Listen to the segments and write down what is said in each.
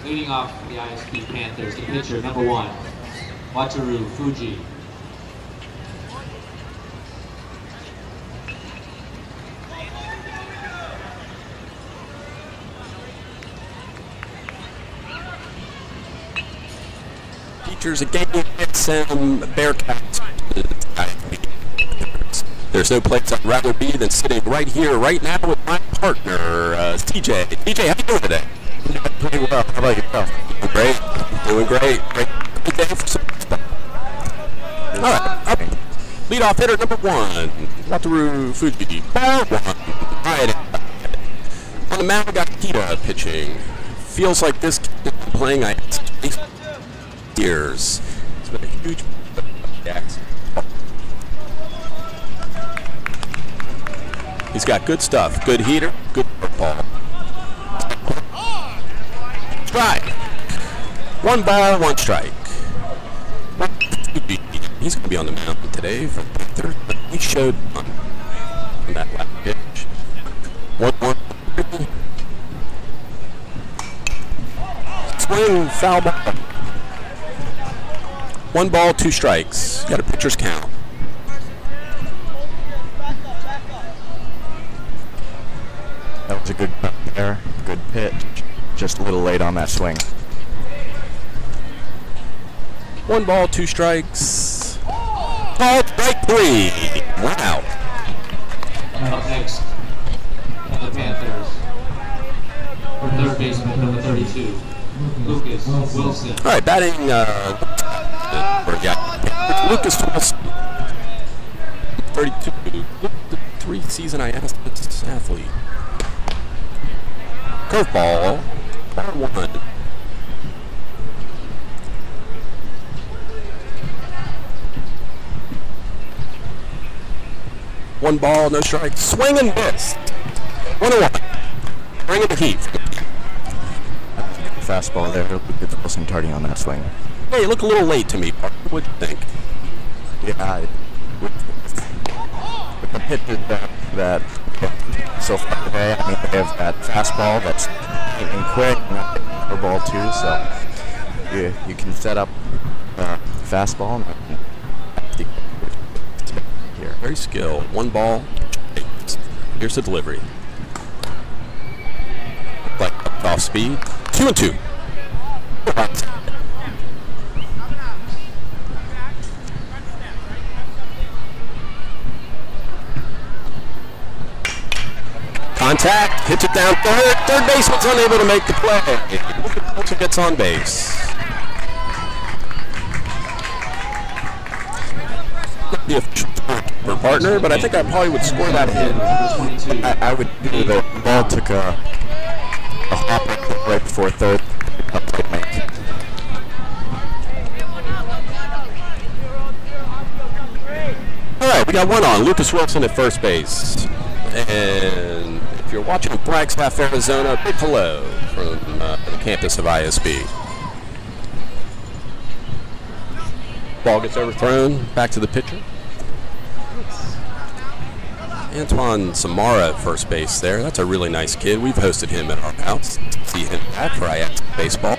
Leading off the ISB Panthers, the pitcher, number 1, Wataru Fuji. Features a game ISM Bearcats. There's no place I'd rather be than sitting right here, right now with my partner, TJ. TJ, how you doing today? Pretty well. How about yourself? Great. Doing great. Great day for some stuff. All right. Up. Leadoff hitter number 1, Wataru Fuji. Ball 1. Right. On the mound, we got Kita pitching. Feels like this kid has been playing years. It's been a huge accident. He's got good stuff. Good heater. Good ball. Strike. 1 ball, 1 strike. He's going to be on the mound today for the Panthers, but he showed on that last pitch. 1-1. Swing, foul ball. 1 ball, 2 strikes. Got a pitcher's count. That was a good cut there. Good pitch. Just a little late on that swing. 1 ball, 2 strikes. Ball, strike 3. 1 out. Up next, the Panthers, for third baseman, number 32, Lucas Wilson. All right, batting. Lucas Wilson, 32. The 3-season ISS athlete. Curveball, ball 1. One ball, no strike. Swing and miss. 1-1. Bring it to heat. Fastball there. Lucas Wilson targeting on that swing. Hey, you look a little late to me. What do you think? Yeah, with the pitches that so far today, I mean, they have that fastball that's hitting quick, and that curveball too, so you can set up fastball and here. Very skilled. 1 ball. Here's the delivery. Like off speed. 2-2. Contact, hits it down third. Third baseman's unable to make the play. Lucas gets on base. Not the official partner, but I think I probably would score that hit. I would do the ball took a hop right before third. All right, we got 1 on. Lucas Wilson at first base. And if you're watching Flagstaff, Arizona, big hello from the campus of ISB. Ball gets overthrown, back to the pitcher. Antoine Samara at first base there. That's a really nice kid. We've hosted him at our house. See him back for ISB Baseball.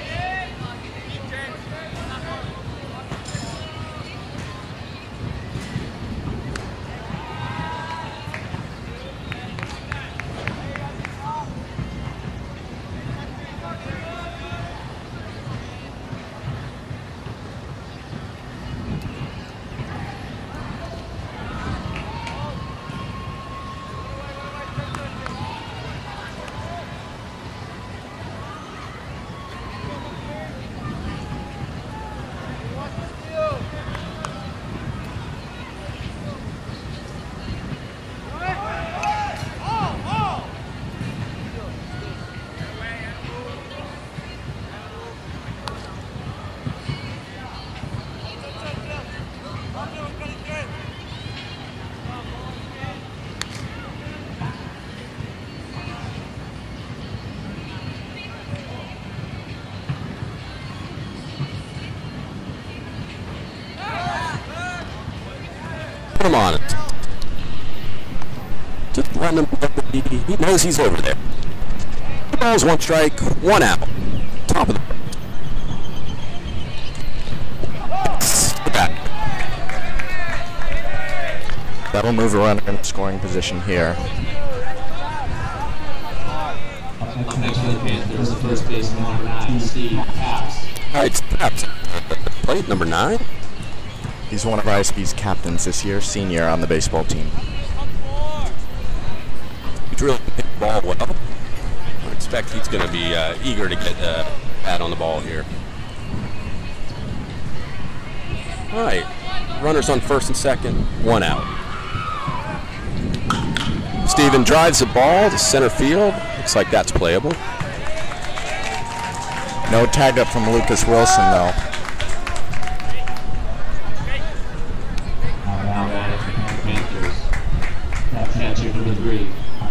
Put him on it. Just run him. He knows he's over there. 2 balls, 1 strike, 1 out. Top of the That'll move a runner in scoring position here. Up next for the Panthers, the first baseman, number 9, Steve Capps. All right, Capps. Plate number 9. He's one of ISB's captains this year, senior on the baseball team. He's really hit the ball well. I expect he's going to be eager to get bat on the ball here. All right, runners on first and second, 1 out. Steven drives the ball to center field. Looks like that's playable. No tag up from Lucas Wilson, though. Catcher number 3,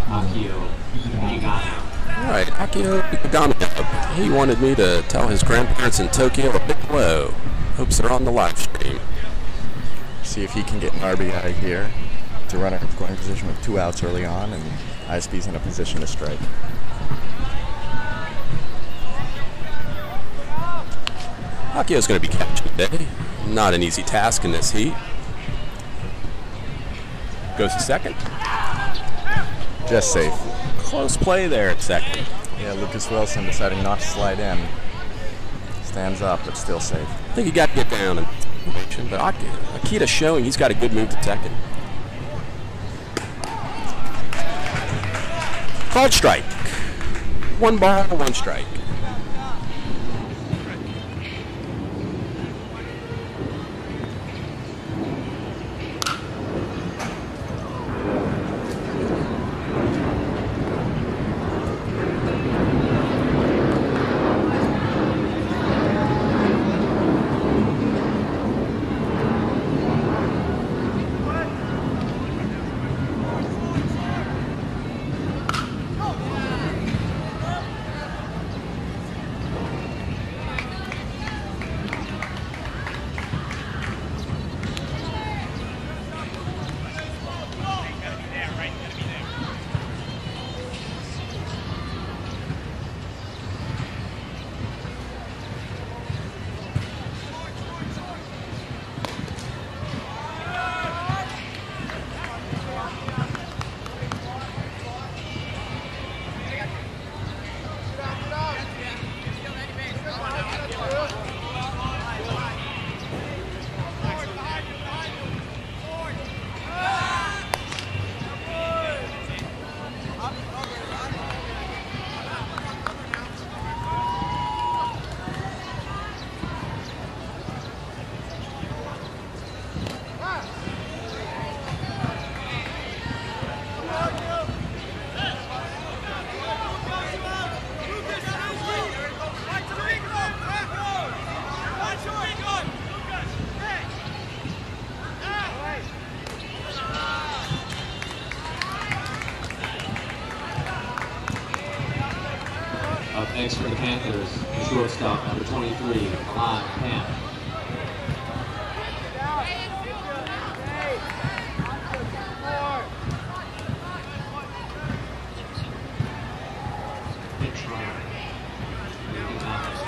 Akio Igano. All right, Akio Igano. He wanted me to tell his grandparents in Tokyo a big hello. Hopes they're on the live stream. See if he can get an RBI here to run in scoring position with 2 outs early on, and ISB's in a position to strike. Akio's going to be catching today. Not an easy task in this heat. Goes to second. Just safe. Close play there at second. Yeah, Lucas Wilson deciding not to slide in. Stands up, but still safe. I think he got to get down, but Akita's showing he's got a good move to second. Called strike. 1 ball, 1 strike. Up next for the Panthers, the shortstop, number 23, Milan Pam. Pitch runner,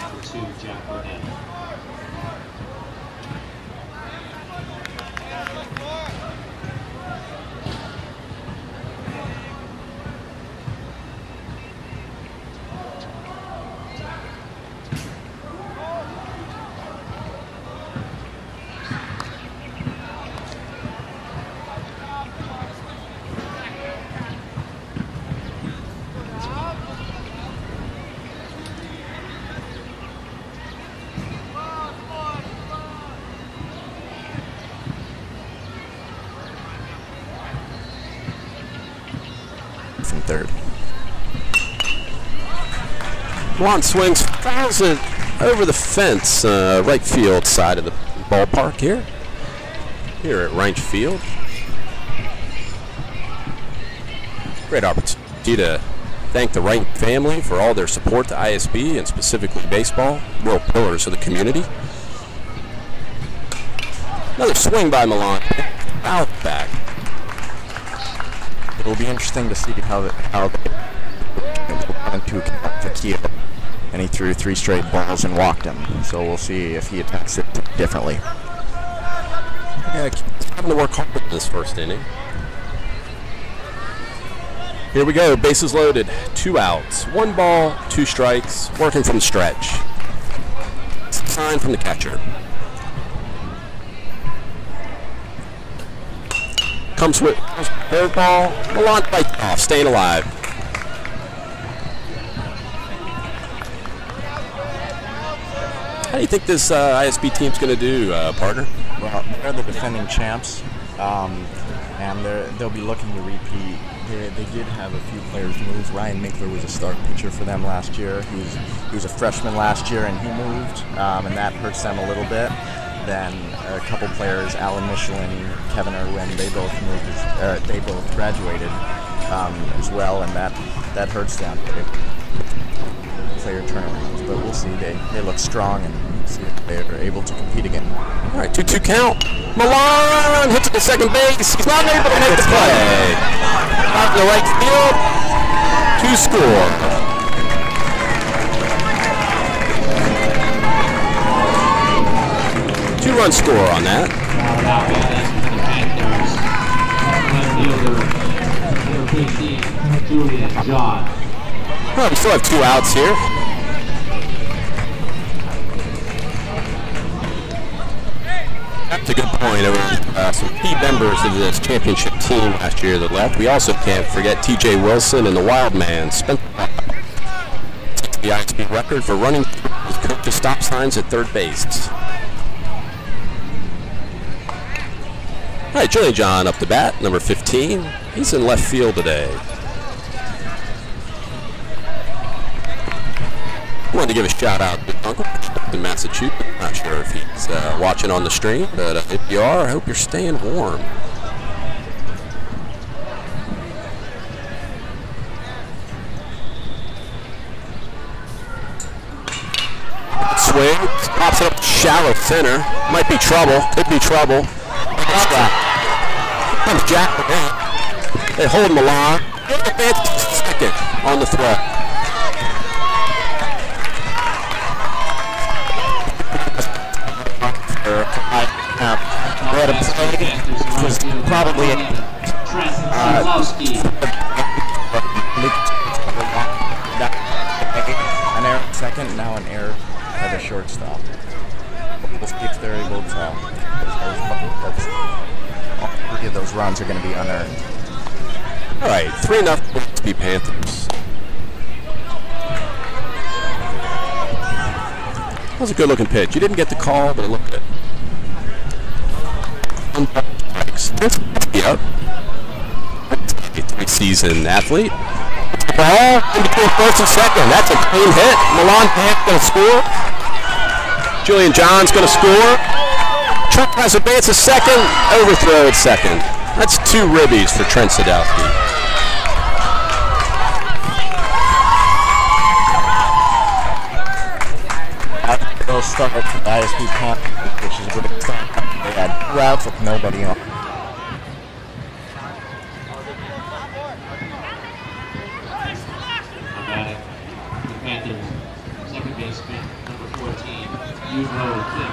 number 2, Jack Burnett. From third. Milan swings, fouls it over the fence, right field side of the ballpark here at Ranch Field. Great opportunity to thank the Wright family for all their support to ISB and specifically baseball, real pillars of the community. Another swing by Milan, out back. It will be interesting to see how they went to Akio, and he threw 3 straight balls and walked him. So we'll see if he attacks it differently. Yeah, having to work hard in this first inning. Here we go, bases loaded, 2 outs, 1 ball, 2 strikes, working from the stretch. Sign from the catcher. Comes with third ball, Milan bites off, staying alive. How do you think this ISB team's going to do, partner? Well, they're the defending champs, and they'll be looking to repeat. They did have a few players move. Ryan Minkler was a start pitcher for them last year. He was a freshman last year, and he moved, and that hurts them a little bit. Then a couple players, Alan Michelin, Kevin Irwin, they both moved. They both graduated as well, and that hurts them. Player turnarounds, but we'll see. They look strong, and see if they're able to compete again. All right, 2-2 count. Milan hits it to second base. He's not able to make the play. Out in the right field to score. Two-run score on that. Well, we still have 2 outs here. That's a good point. There were some key members of this championship team last year that left. We also can't forget T.J. Wilson and the Wild Man. Spent the ISB record for running his coach's stop signs at third base. All right, Julian John up to bat, number 15. He's in left field today. I wanted to give a shout out to Uncle in Massachusetts. Not sure if he's watching on the stream, but if you are, I hope you're staying warm. Swing, pops it up shallow center. Might be trouble, could be trouble. Comes Jack Morant. They hold Milan. Second on the throw. What a play was probably an error at second, now an error at a shortstop. We'll see if they're able to. All 3 of those runs are going to be unearned. All right, 3-0 to be Panthers. That was a good-looking pitch. You didn't get the call, but it looked good. Yep. Three-season athlete. Ball in between first and second. That's a clean hit. Milan going to score. Julian John's going to score. Trent has advance to second. Overthrow at second. That's 2 ribbies for Trent Sadowski. They'll start with the ISB Panthers, which is a good start. They had 2 outs with nobody on. The Panthers, second baseman, number 14, Yuho Kim.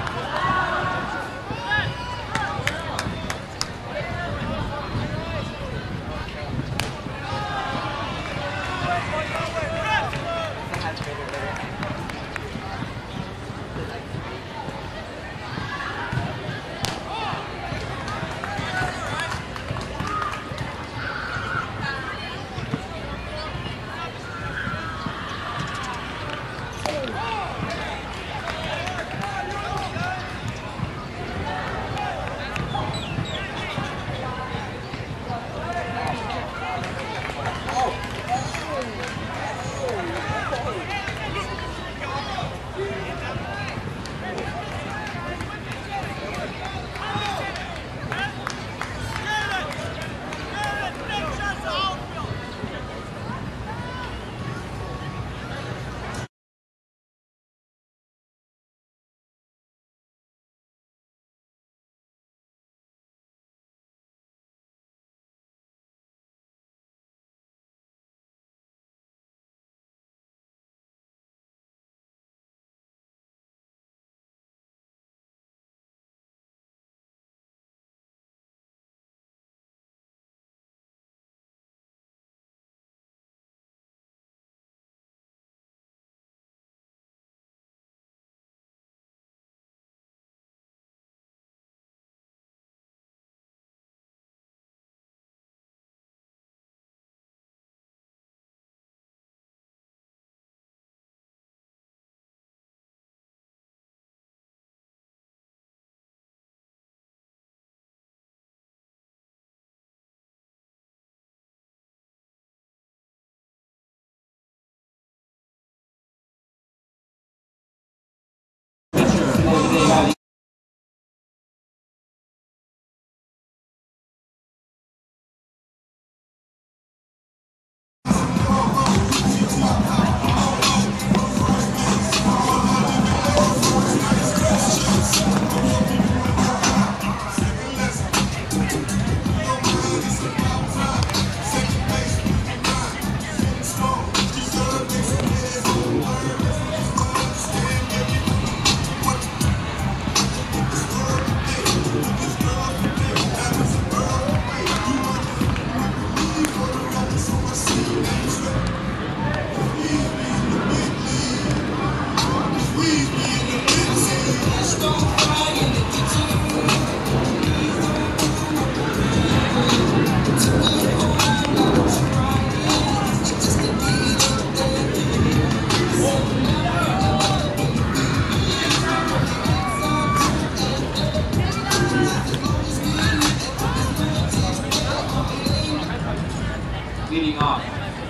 Leading off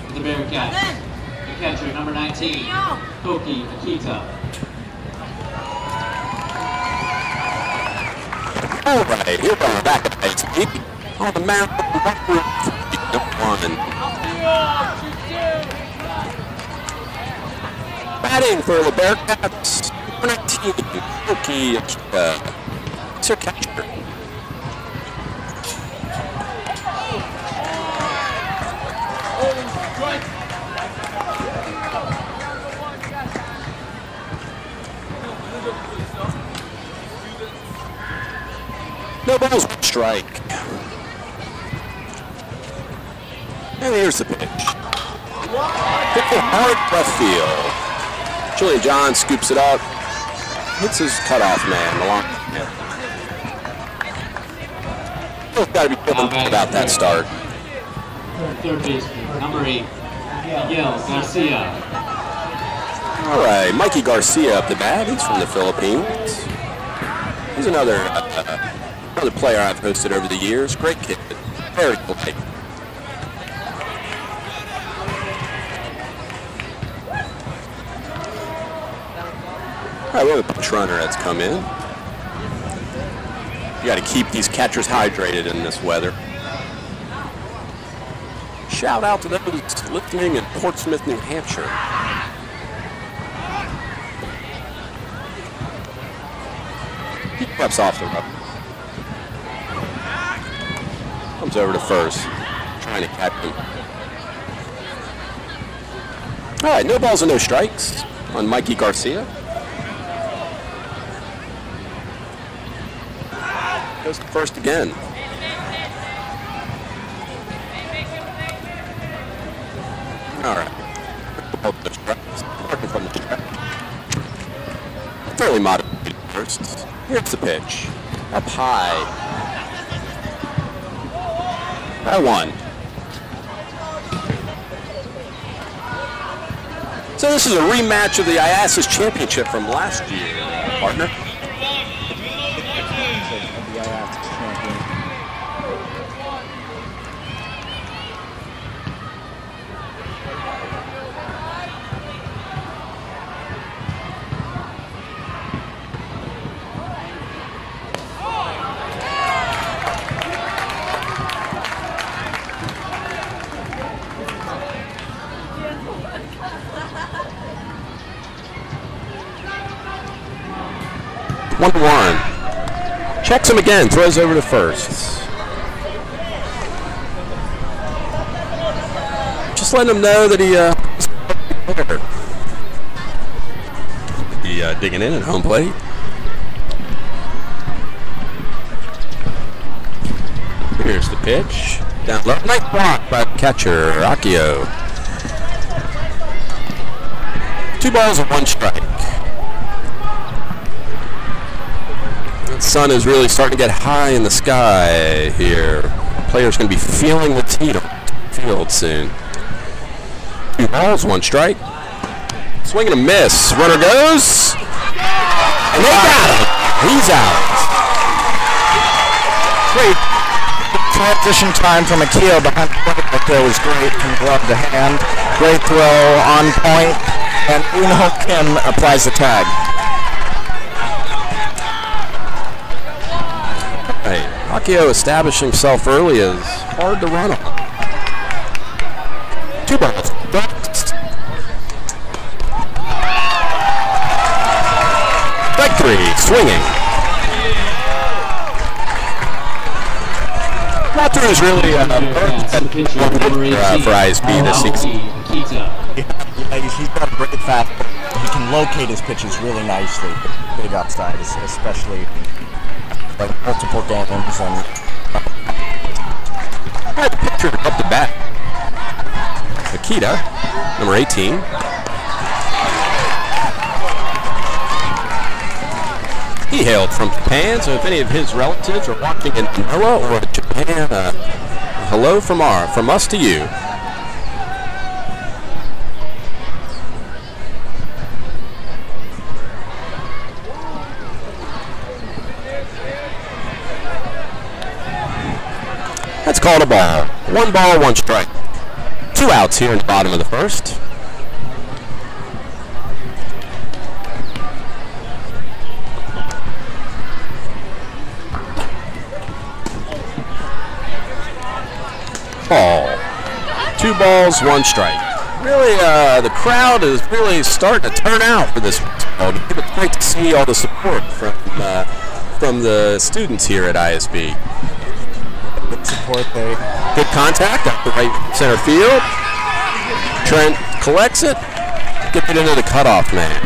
for the Bearcats, the catcher, number 19, Koki Akita. All right, here we are back at ISB on the mound. Batting for the Bearcats, number 19, Koki Akita. It's your catcher. No balls, strike. And here's the pitch. Hit for hard left field. Julian John scoops it up. Hits his cutoff man along. Both got to be feeling about that start. Third baseman, number 8, Miguel Garcia. All right, Mikey Garcia up the bat. He's from the Philippines. He's another player I've hosted over the years. Great kid, very polite. All right, we have a punch runner that's come in. You got to keep these catchers hydrated in this weather. Shout out to those listening in Portsmouth, New Hampshire. He steps off the rope. Comes over to first, trying to catch him. All right, no balls and no strikes on Mikey Garcia. Goes to first again. All right. Working from the track. Fairly moderated first. Here's the pitch. Up high. By 1. So this is a rematch of the ISS Championship from last year, partner. One. Checks him again, throws over to first. Just letting him know that he digging in at home plate. Here's the pitch. Down low. Nice block by the catcher, Akio. 2 balls and 1 strike. The sun is really starting to get high in the sky here. Players going to be feeling the heat on the field soon. 2 balls, 1 strike. Swing and a miss. Runner goes. And they got him. He's out. Great transition time from Akio behind the plate right there was great from glove to hand. Great throw on point. And Uno Kim applies the tag. Akio establishing himself early is hard to run on. 2 balls. Strike 3, swinging. Walter is really for ISB this season. He's got a great fastball. He can locate his pitches really nicely. Big upside, especially like multiple games and the pitcher up the bat. Akita, number 18. He hailed from Japan, so if any of his relatives are watching in Manila or Japan, hello Hello from us to you. That's called a ball. 1 ball, 1 strike. 2 outs here in the bottom of the first. Ball. 2 balls, 1 strike. Really, the crowd is really starting to turn out for this ball. It's great to see all the support from the students here at ISB. Good support there. Good contact up the right center field. Trent collects it. Gets it into the cutoff man.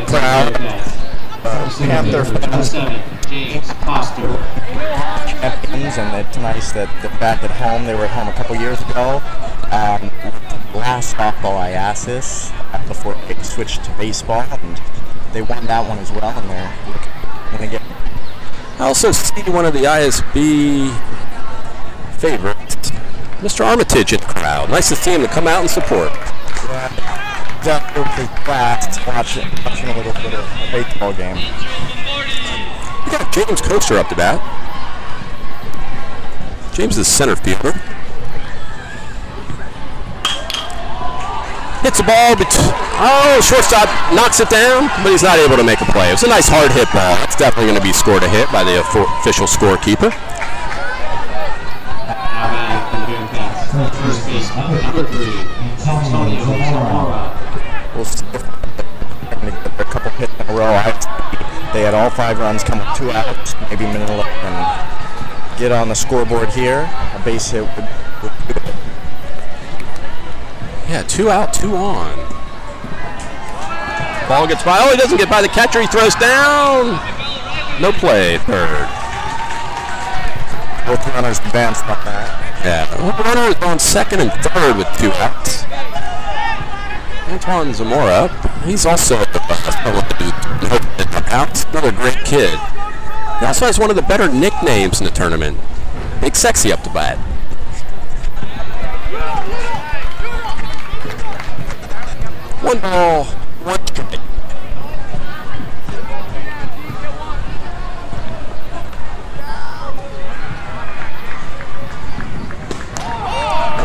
Crowd. Panther fans. James Foster. Champions, and it's nice that they're back at home. They were at home a couple years ago. Last softball ISS before they switched to baseball, and they won that one as well. And they're going to get. I also see one of the ISB favorites, Mr. Armitage, in the crowd. Nice to see him to come out and support. Yeah, definitely class watching a little bit of a baseball game. We got James Coaster up to bat. James is center fielder. Hits the ball, but shortstop knocks it down, but he's not able to make a play. It was a nice hard hit ball. That's definitely going to be scored a hit by the official scorekeeper. First baseman, number 3, Antonio Zamora. We'll see if they're going to get a couple hits in a row. They had all 5 runs come with 2 outs. Maybe Manila can get on the scoreboard here. A base hit would do it. Yeah, 2 out, 2 on. Ball gets by. Oh, he doesn't get by the catcher. He throws down. No play, third. Both runners advanced on that. Yeah, the runner is on second and third with 2 outs. Antoine Zamora, he's also out. Another great kid. He also has one of the better nicknames in the tournament. Big Sexy up to bat. One ball, 1 strike.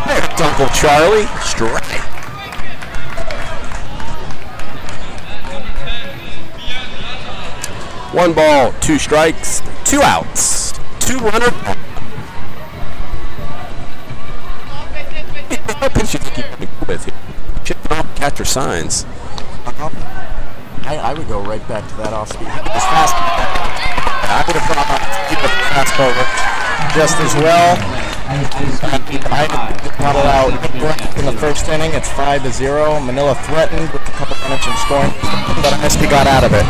There's Uncle Charlie, strike. One ball, 2 strikes, 2 outs, 2 runners. What pitch you think you can go with here? Chipping off catcher signs. I would go right back to that off speed. As fast. I would have brought up keep the fastball just as well. I did not allow in the first inning. It's 5-0. Manila threatened with a couple minutes of scoring, but ISB got out of it.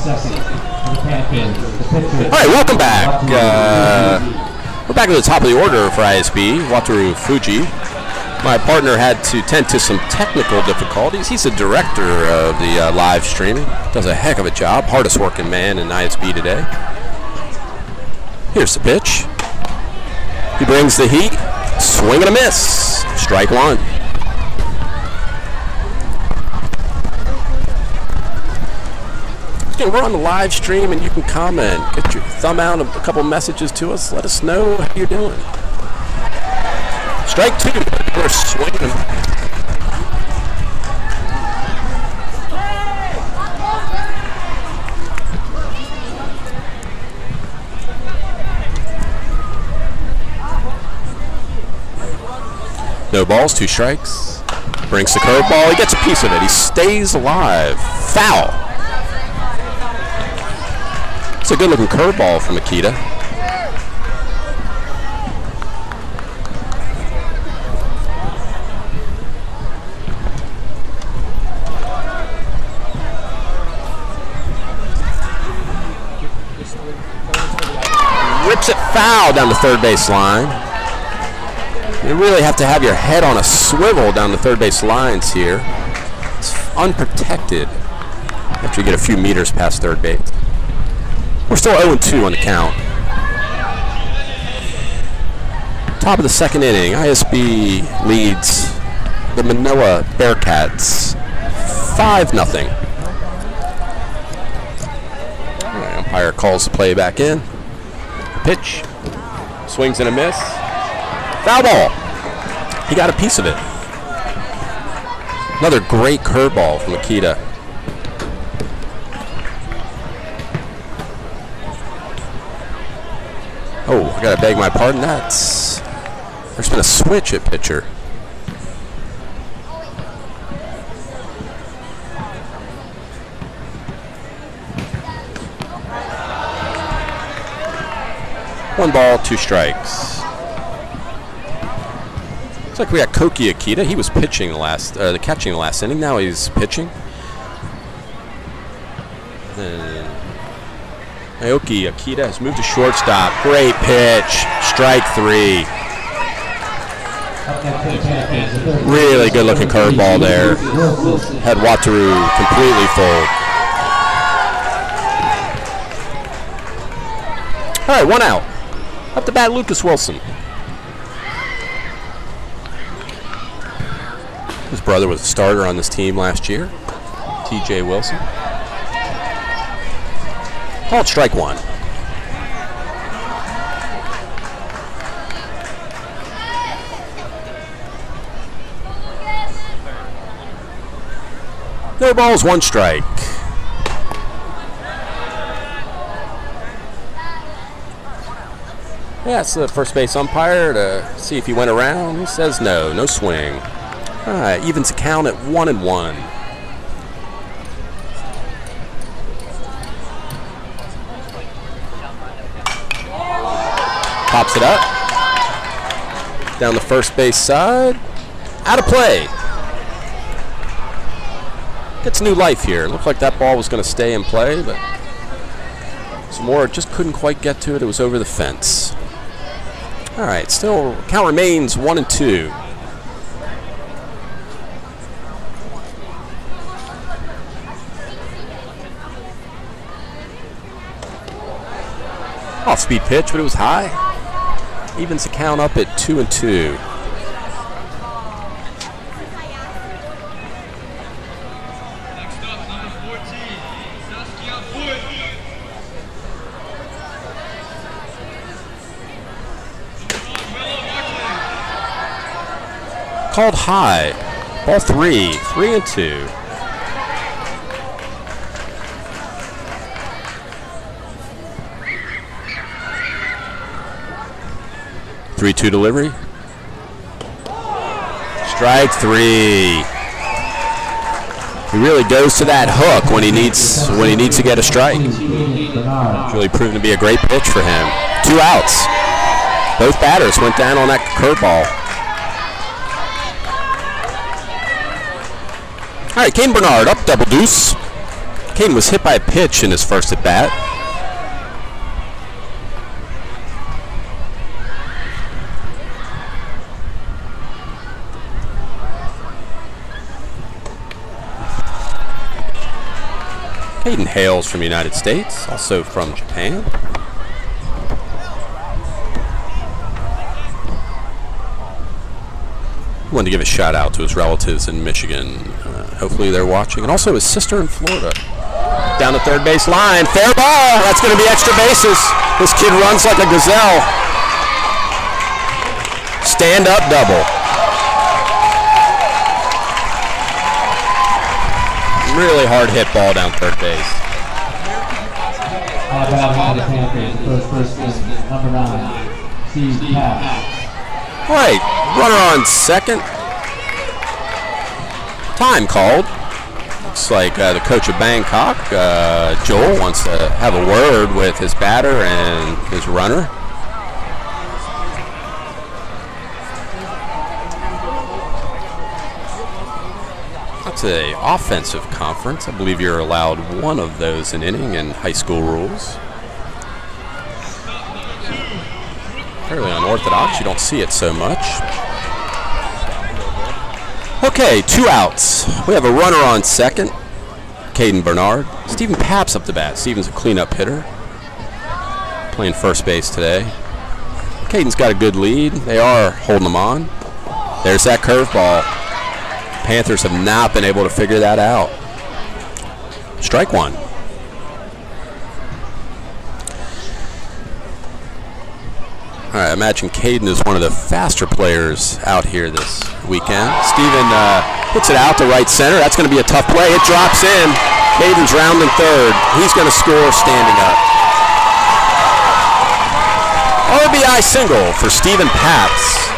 All right, welcome back. We're back at the top of the order for ISB, Wataru Fuji. My partner had to tend to some technical difficulties. He's the director of the live streaming. Does a heck of a job. Hardest working man in ISB today. Here's the pitch. He brings the heat. Swing and a miss. Strike one. We're on the live stream and you can comment. Get your thumb out of a couple messages to us. Let us know how you're doing. Strike two. We're swinging. No balls, 2 strikes. Brings the curveball. He gets a piece of it. He stays alive. Foul. It's a good-looking curveball from Akita. Rips it foul down the third base line. You really have to have your head on a swivel down the third base lines here. It's unprotected after you get a few meters past third base. We're still 0-2 on the count. Top of the second inning, ISB leads the Manoa Bearcats 5-0. Right, umpire calls the play back in. Pitch, swings and a miss. Foul ball. He got a piece of it. Another great curveball from Akita. Oh, I gotta beg my pardon. There's been a switch at pitcher. One ball, 2 strikes. Looks like we got Koki Akita. He was pitching the catching the last inning. Now he's pitching. Naoki Akita has moved to shortstop. Great pitch. Strike 3. Really good looking curveball there. Had Wataru completely fold. All right, 1 out. Up to bat, Lucas Wilson. His brother was a starter on this team last year. TJ Wilson. Called strike 1. No balls, 1 strike. Yeah, it's the first base umpire to see if he went around. He says no, no swing. All right, evens the count at 1-1. Pops it up. Down the first base side. Out of play. Gets new life here. Looked like that ball was going to stay in play, but Zamora just couldn't quite get to it. It was over the fence. All right, still count remains 1-2. Off-speed pitch, but it was high. Evens the count up at 2-2. Called high. Ball 3. 3-2. Three-two delivery. Strike 3. He really goes to that hook when he needs to get a strike. It's really proven to be a great pitch for him. 2 outs. Both batters went down on that curveball. All right, Kane Bernard up double deuce. Caden was hit by a pitch in his first at bat. Caden hails from the United States, also from Japan. I wanted to give a shout out to his relatives in Michigan. Hopefully they're watching. And also his sister in Florida. Down the third base line. Fair ball. That's going to be extra bases. This kid runs like a gazelle. Stand up double. Really hard hit ball down third base. Number 9, Steve Pass. Right, runner on second. Time called. Looks like the coach of Bangkok, Joel, wants to have a word with his batter and his runner. That's an offensive conference. I believe you're allowed one of those an inning in high school rules. Fairly unorthodox. You don't see it so much. Okay, 2 outs. We have a runner on second, Caden Bernard. Stephen Papp's up to bat. Stephen's a cleanup hitter, playing first base today. Caden's got a good lead. They are holding him on. There's that curveball. Panthers have not been able to figure that out. Strike one. All right, I imagine Caden is one of the faster players out here this weekend. Steven hits it out to right center. That's going to be a tough play. It drops in. Caden's rounding third. He's going to score standing up. RBI single for Stephen Paps.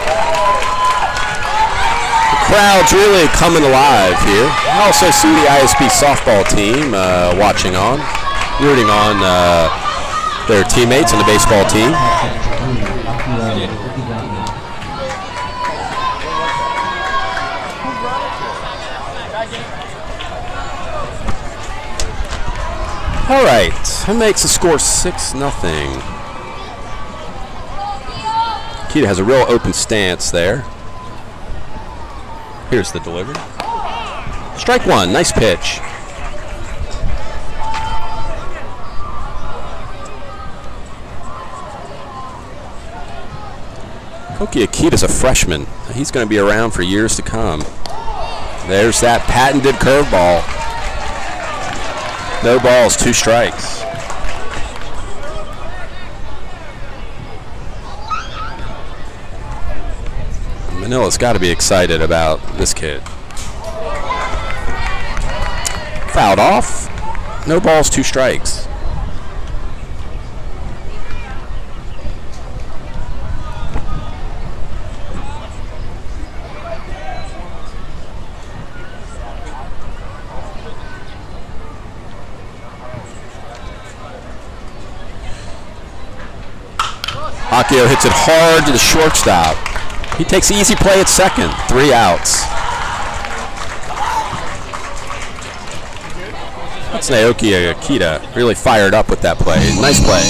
The crowd's really coming alive here. I also see the ISB softball team watching on, rooting on their teammates in the baseball team. All right, that makes the score 6-0. Kita has a real open stance there. Here's the delivery. Strike one, nice pitch. Koki Akita's a freshman. He's going to be around for years to come. There's that patented curveball. No balls, 2 strikes. Manila's got to be excited about this kid. Fouled off. No balls, 2 strikes. Akio hits it hard to the shortstop. He takes the easy play at second. 3 outs. That's Naoki Akita, really fired up with that play. Nice play.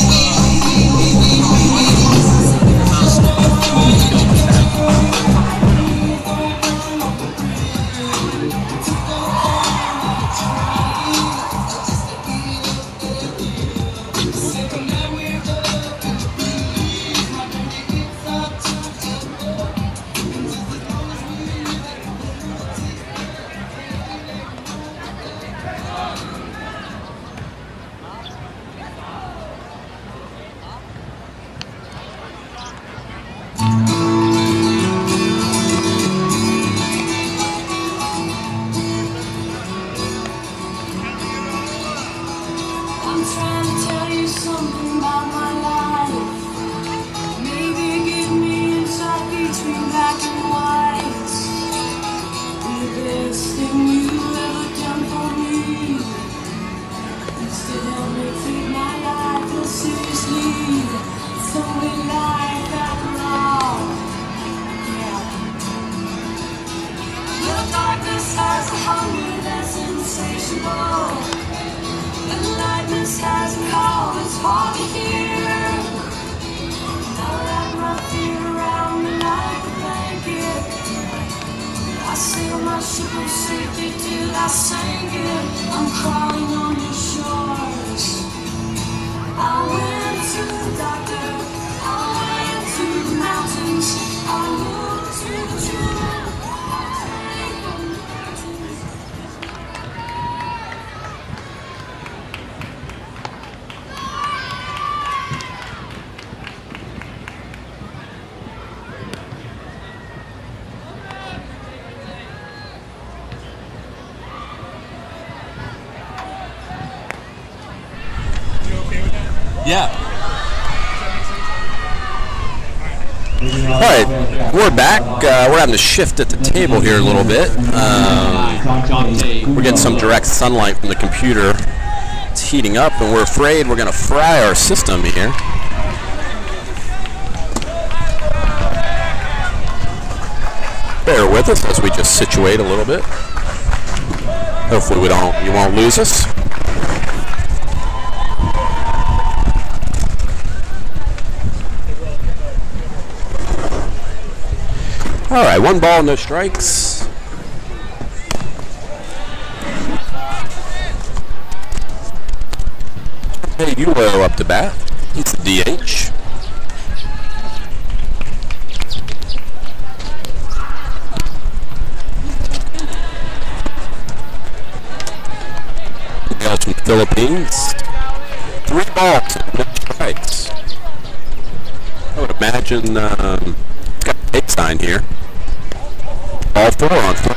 Silence has called, it's hard to hear. I wrap my feet around me like a blanket. I sail my ship of safety till I sank it. I'm crawling on your shores. I went to the doctor, I went to the mountains, I moved to the truth. Yeah. All right, we're back. We're having to shift at the table here a little bit. We're getting some direct sunlight from the computer. It's heating up, and we're afraid we're going to fry our system here. Bear with us as we just situate a little bit. Hopefully you won't lose us. All right, 1 ball, no strikes. Hey, you up to bat. He's the DH. We got some Philippines. 3 balls, no strikes. I would imagine got a big sign here. All 4 on 4.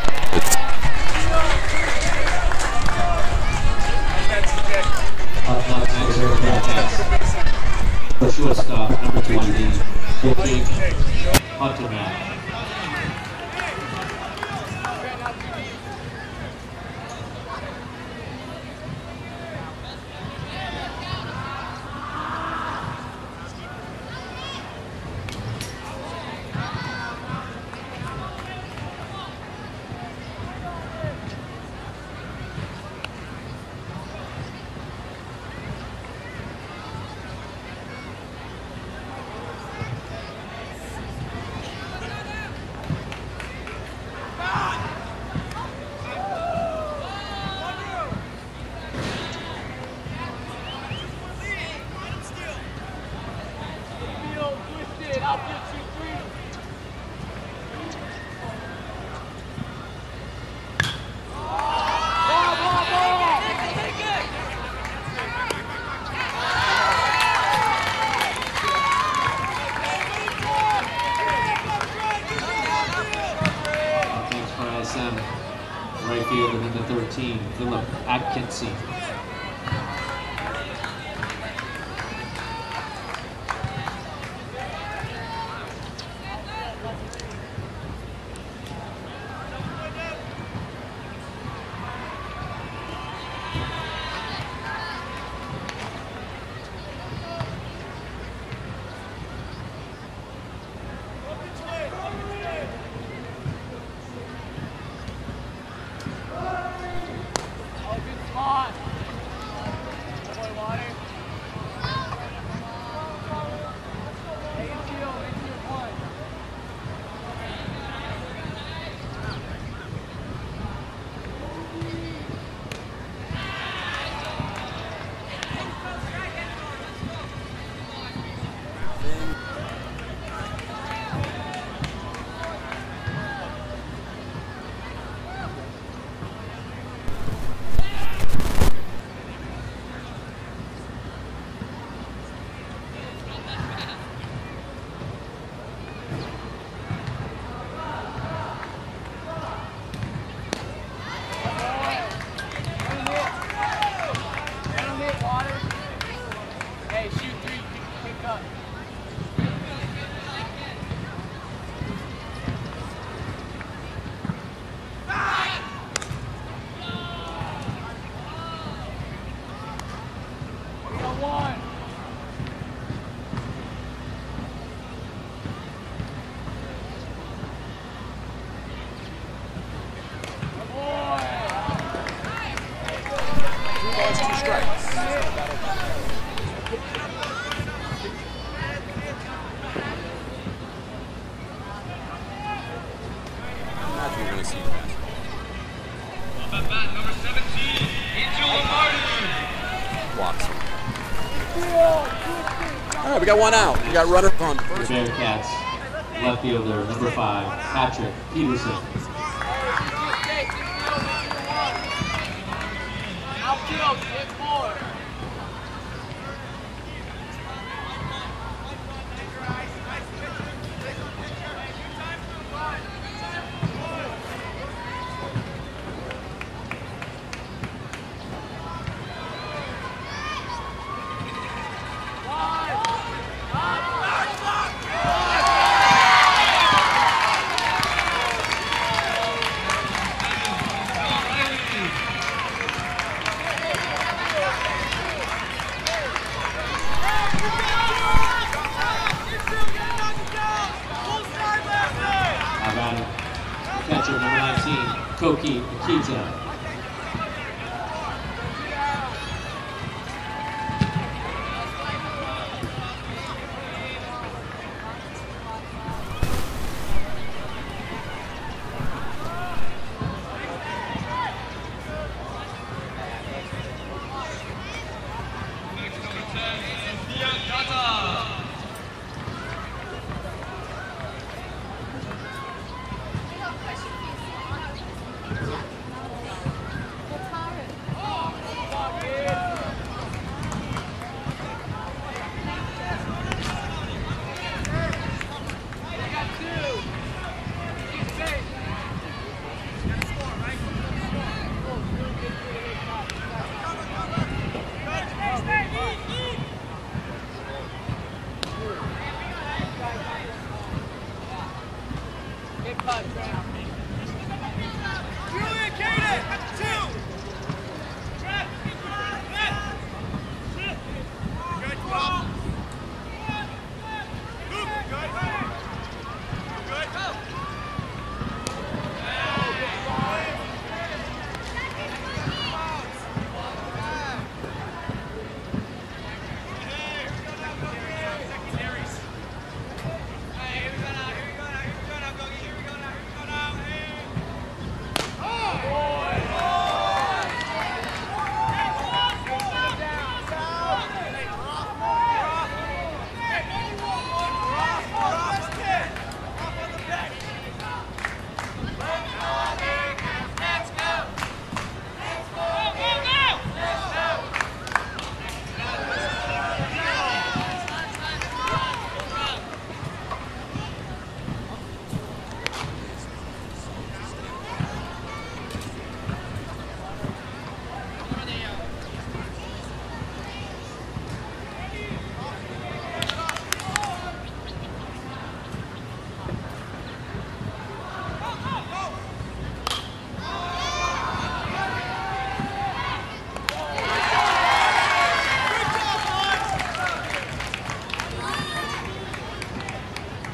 The shortstop, number 20, Hunter Man. ISM, right fielder in the 13, Philip Atkinson. has 2 strikes. Imagine you're going to see that. Number 17, Walks. All right, we got 1 out. We got runner on The first. Bearcats, left fielder, number 5, Patrick Peterson. outfield, hit 4. Catcher number 19, Koki Akita.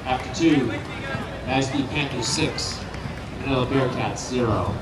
After 2, ISB Panthers 6, Manila Bearcats 0.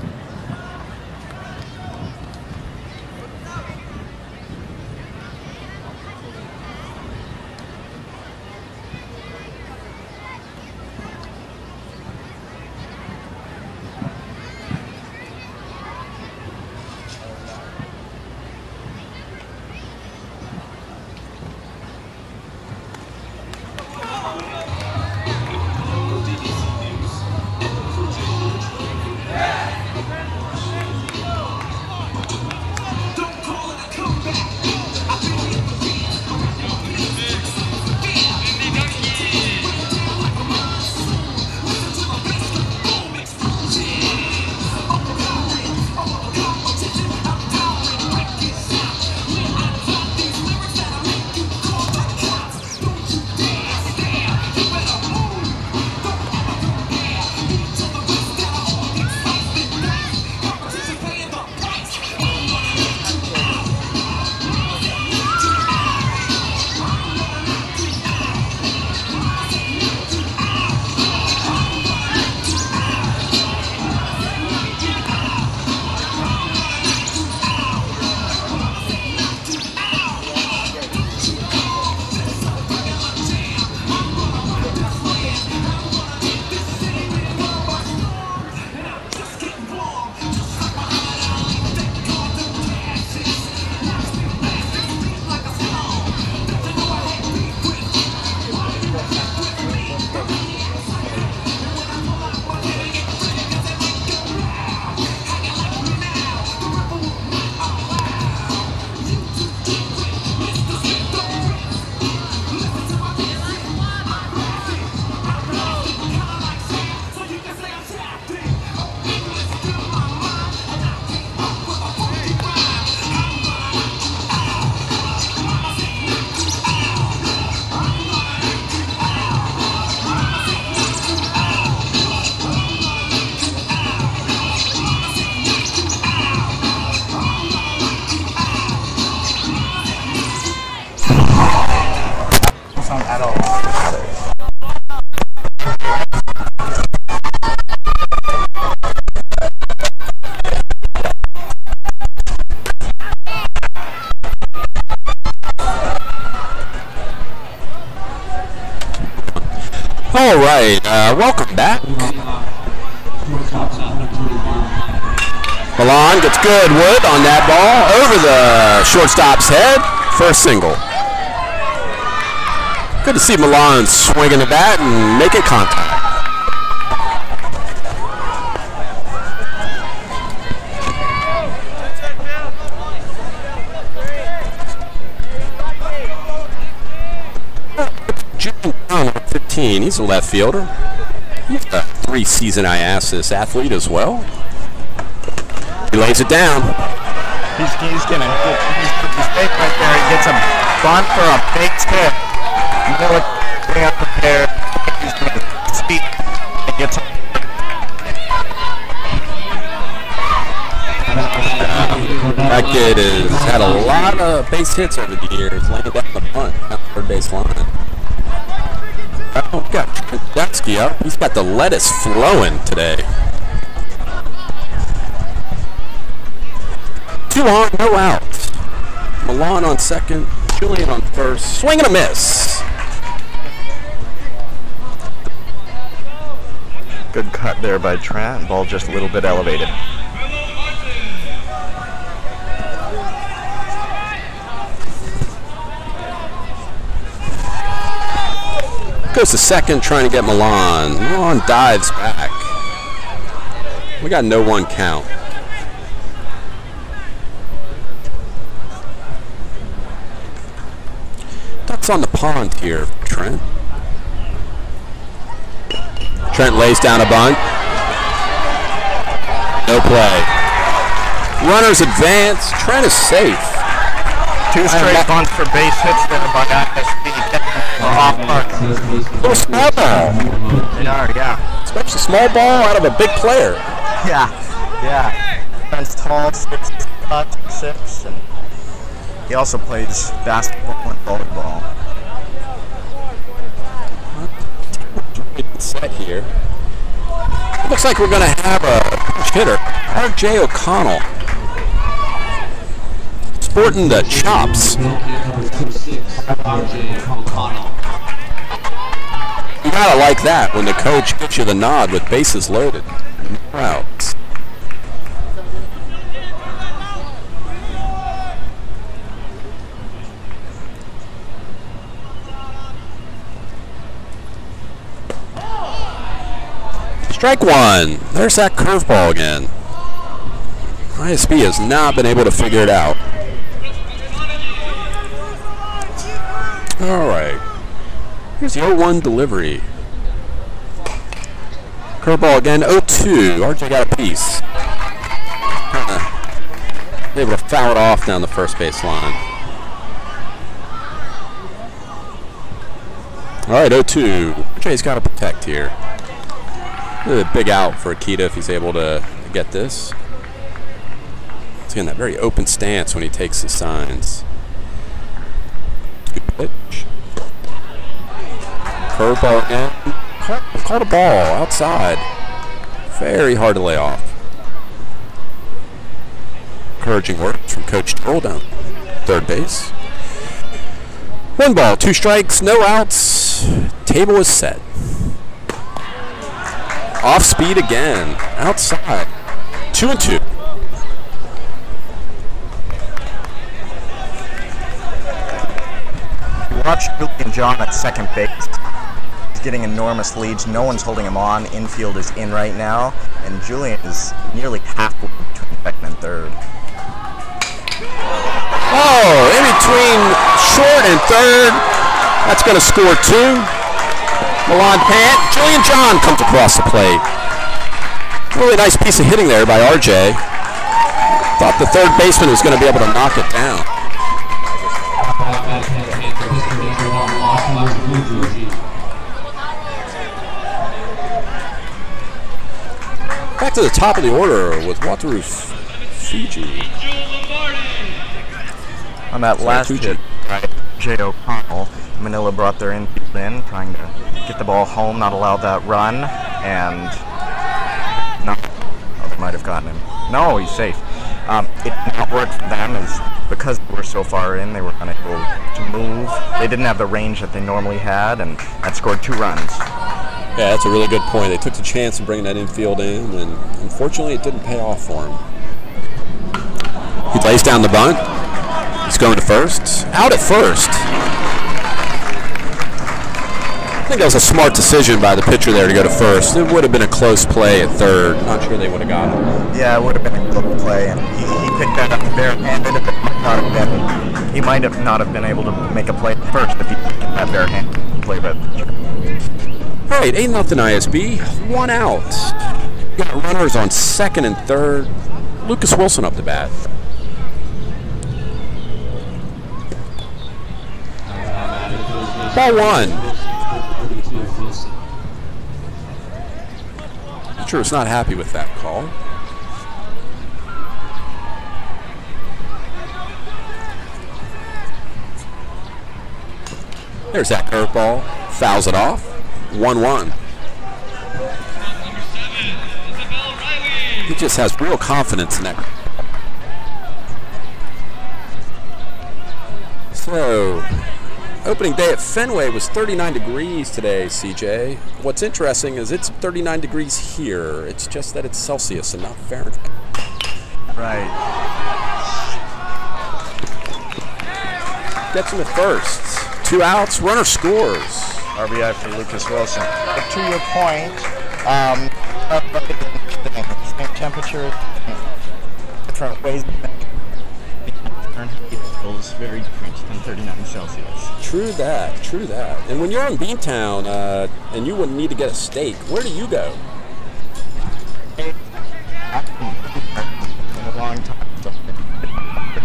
right, welcome back. Milan gets good wood on that ball over the shortstop's head. First single. Good to see Milan swinging the bat and making contact. Number 15, he's a left fielder. He's a 3-season ISS athlete as well. He lays it down. He's getting he's right there. He gets a bunt for a base hit. Miller going up there. He's going to speed and gets that kid has had a lot of base hits over the years, laying down the bunt on the third base line. Oh, got Trudetsky up. He's got the lettuce flowing today. 2 on, no outs. Milan on second, Julian on first. Swing and a miss. good cut there by Trent. Ball just a little bit elevated. Goes to second, trying to get Milan. Milan dives back. We got no one count. Ducks on the pond here, Trent. Trent lays down a bunt. No play. Runners advance. Trent is safe. 2 straight bunts for base hits there by ISB. Off mark. Little small ball. They are, yeah. Especially small ball out of a big player. Yeah, yeah. Trent's tall, 6'6", and he also plays basketball and volleyball. Set here. It looks like we're going to have a pinch hitter, R.J. O'Connell. Sporting the chops. You gotta like that when the coach gives you the nod with bases loaded. No outs. Strike one. There's that curveball again. ISB has not been able to figure it out. All right. Here's the 0-1 delivery. Curveball again, 0-2. RJ got a piece. Able to foul it off down the first base line. All right, 0-2. RJ's got to protect here. Really a big out for Akita if he's able to get this. He's in that very open stance when he takes his signs. Good pitch. Curveball again. Caught a ball outside. Very hard to lay off. Encouraging work from Coach Troll down third base. 1 ball, 2 strikes, no outs. Table is set. Off speed again. Outside. 2-2. Watch Julian John at second base. He's getting enormous leads. No one's holding him on. Infield is in right now, and Julian is nearly halfway between second and third. Oh, in between short and third. That's going to score 2. Milan pant. Julian John comes across the plate. Really nice piece of hitting there by RJ. Thought the third baseman was going to be able to knock it down. Back to the top of the order with Wataru Fiji. On that last hit, J. O'Connell, Manila brought their infield in, trying to get the ball home, not allow that run, and no, they might have gotten him. No, he's safe. It did not work for them, is because they were so far in, they were unable to move. They didn't have the range that they normally had, and that scored 2 runs. Yeah, that's a really good point. They took the chance of bringing that infield in, and unfortunately it didn't pay off for him. He lays down the bunt. He's going to first. Out at first. I think that was a smart decision by the pitcher there to go to first. It would have been a close play at third. Not sure they would have got it. Yeah, it would have been a close play, and he picked that up barehanded. He might have not have been able to make a play at first if he picked that barehanded play by the pitcher. All right, 8-0 ISB. 1 out. You got runners on second and third. Lucas Wilson up to bat. Ball 1. Pitcher is not happy with that call. There's that curveball. Fouls it off. 1-1. He just has real confidence in that. So, opening day at Fenway was 39 degrees today, CJ. What's interesting is it's 39 degrees here. It's just that it's Celsius and not Fahrenheit. Right. Gets him at first. 2 outs, runner scores. RBI for Lucas Wilson. To your point, same temperature, different ways. Is very different than 39 Celsius. True that, true that. And when you're in Beantown and you wouldn't need to get a steak, where do you go? In a long time.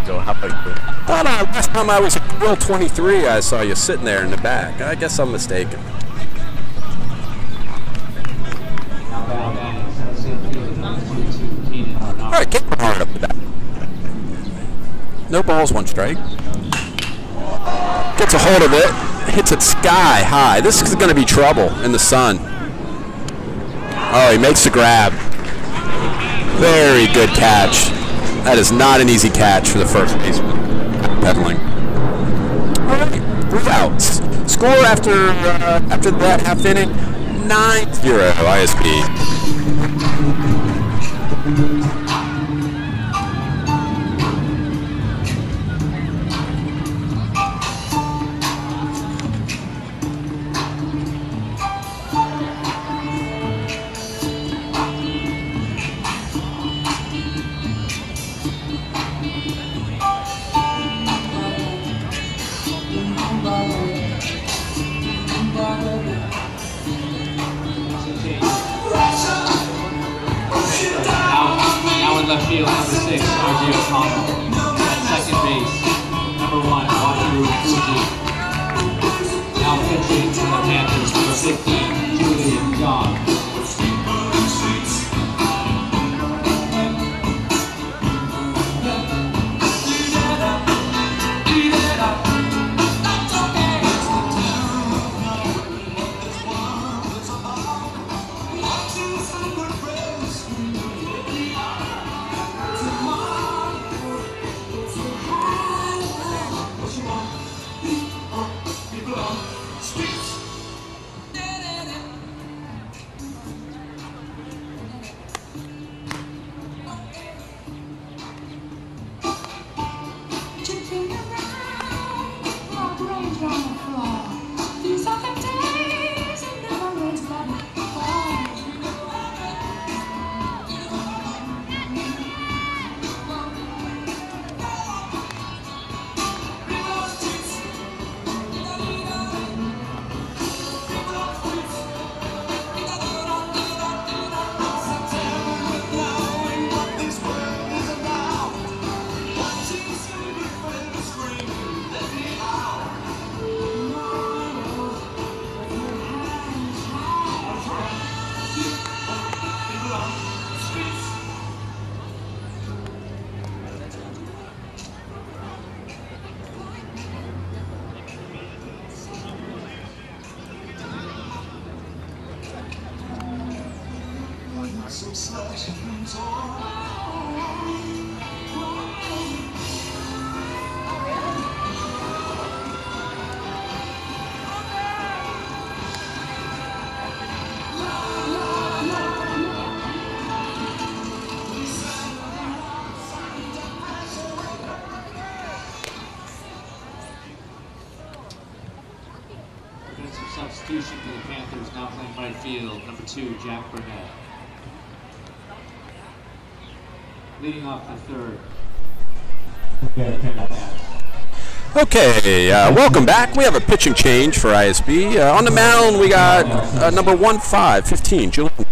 So how about you? Oh, no, last time I was at Grill 23, I saw you sitting there in the back. I guess I'm mistaken. All right, get hard up the bat. No balls, 1 strike. Gets a hold of it, hits it sky high. This is going to be trouble in the sun. Oh, he makes the grab. Very good catch. That is not an easy catch for the first baseman. Pedaling. All right, 3 outs. Score after that half inning, 9-0 ISB. Left field, number 6, RJ O'Connell. At second base, number 1, Wataru Fuji. Now pitching for the Panthers, number 15, Julian John. substitution for the Panthers, now playing right field, number 2, Jack Burnett. Leading off the third. Okay, welcome back. We have a pitching change for ISB. On the mound, we got number 15, Julian.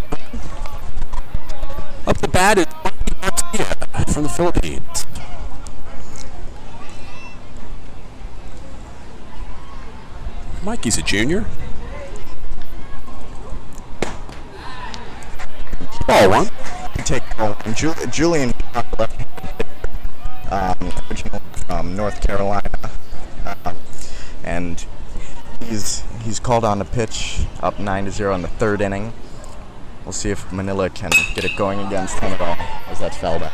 Up the bat is Garcia from the Philippines. Mikey's a junior. Ball one. Take Julian, originally from North Carolina, and he's called on to pitch up 9-0 in the third inning. We'll see if Manila can get it going against him at all, as that's fouled out.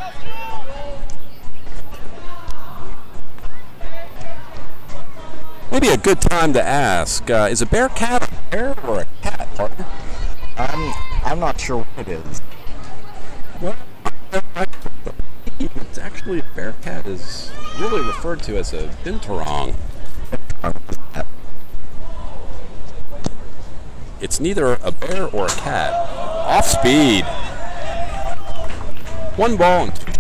Maybe a good time to ask, is a Bearcat a bear or a cat, partner? I'm not sure what it is. Well, it's actually a Bearcat is really referred to as a binturong. It's neither a bear or a cat. Off speed. 1 ball and 2.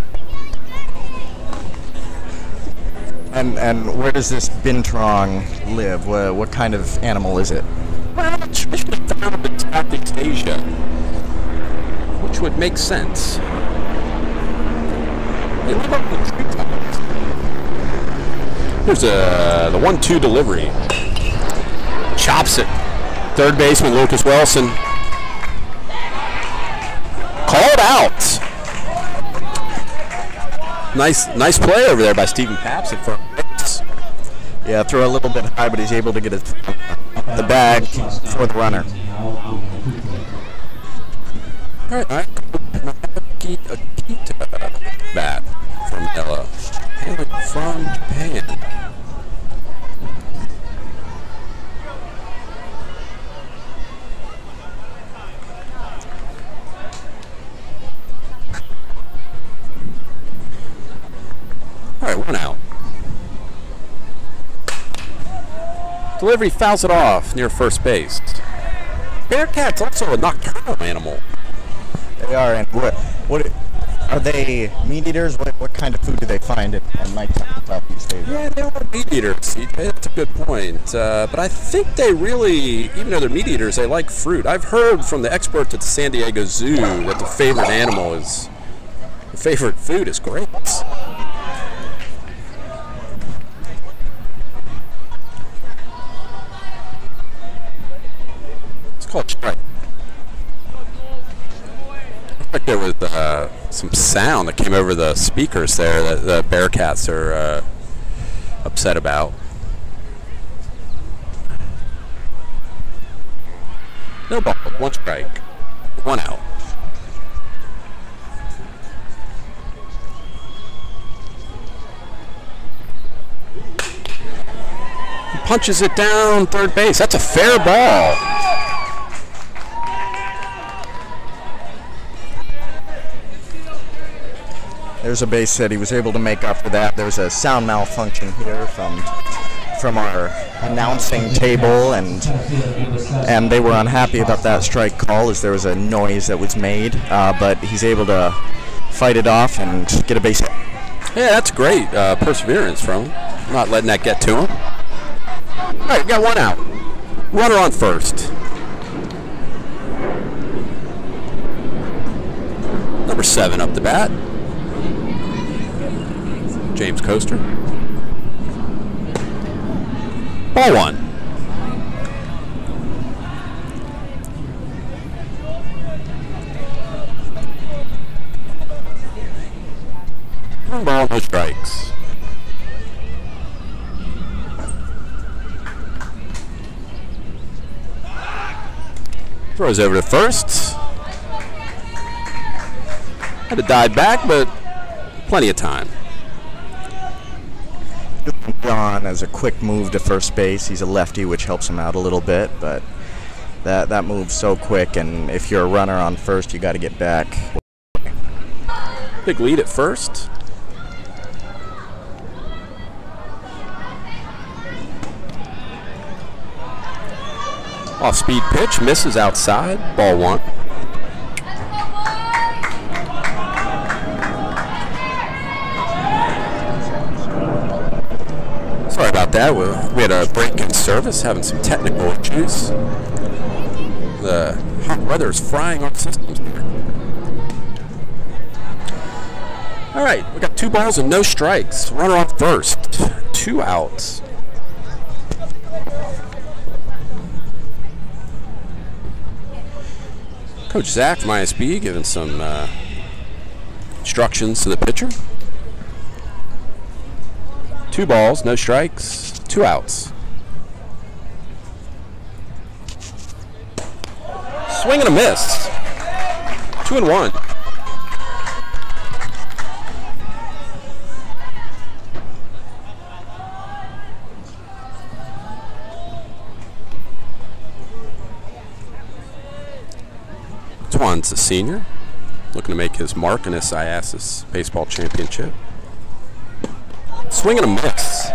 And where does this binturong live? What kind of animal is it? Well, it's traditionally found in Southeast Asia, which would make sense. They live up in the treetops. Here's the 1-2 delivery. Chops it. Third baseman Lucas Wilson. Called out. Nice play over there by Stephen Paps at first. Yeah, throw a little bit high, but he's able to get the bag for the runner. All right. Akita bat from Ella. Hailing from Japan. All right, 1 out. Delivery fouls it off near first base. Bearcat's also a nocturnal animal. They are, and what are they? Meat eaters? What kind of food do they find at nighttime in Southeast Asia? Yeah, they are meat eaters. That's a good point. But I think they really, even though they're meat eaters, they like fruit. I've heard from the experts at the San Diego Zoo that the favorite food is grapes. Called strike. Looks like there was some sound that came over the speakers there that the Bearcats are upset about. No ball, 1 strike, 1 out. He punches it down third base. That's a fair ball. There's a base hit. He was able to make up for that. There's a sound malfunction here from our announcing table, and they were unhappy about that strike call as there was a noise that was made, but he's able to fight it off and get a base hit. Yeah, that's great perseverance from him. Not letting that get to him. All right, we got 1 out. Runner on first. Number 7 up the bat. James Coaster. Ball 1. One ball, no strikes. Throws over to first. Had to dive back, but plenty of time. John as a quick move to first base. He's a lefty, which helps him out a little bit, but that move's so quick, and if you're a runner on first, you got to get back. Big lead at first. Off-speed pitch, misses outside, ball 1. Sorry about that. We had a break in service, having some technical issues. The hot weather is frying our systems here. All right, we got 2 balls and no strikes. Runner on first, 2 outs. Coach Zach from ISB giving some instructions to the pitcher. 2 balls, no strikes, 2 outs. Swing and a miss. 2-1. Twan's a senior, looking to make his mark in this ISB Baseball Championship. Swing and a miss.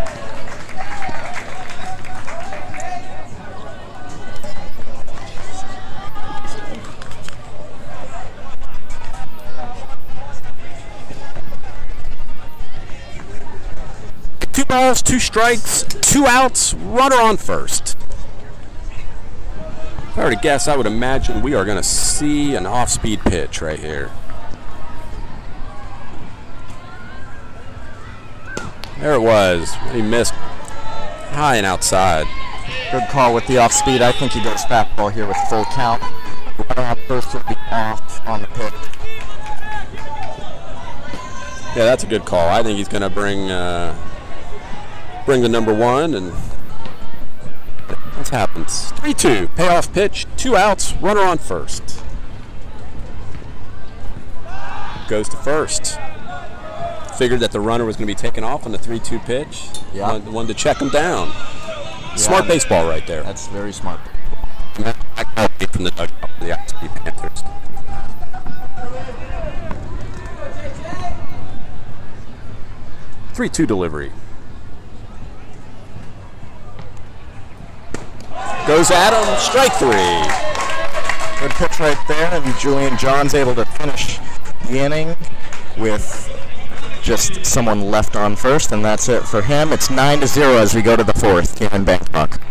Two balls, 2 strikes, 2 outs, runner on first. If I were to guess, I would imagine we are going to see an off-speed pitch right here. There it was. He missed high and outside. Good call with the off-speed. I think he goes fastball here with full count. Runner on first will be off on the pitch. Yeah, that's a good call. I think he's going to bring the number 1, and that happens. 3-2, payoff pitch, 2 outs, runner on first. Goes to first. Figured that the runner was going to be taken off on the 3-2 pitch. Yeah. Wanted to check him down. Yeah, Smart baseball right there. That's very smart. I call it from the dugout for the ISB Panthers. Three-two delivery. Goes at him, strike 3. Good pitch right there, and Julian John's able to finish the inning with just someone left on first, and that's it for him. It's 9-0 as we go to the 4th here in Bangkok.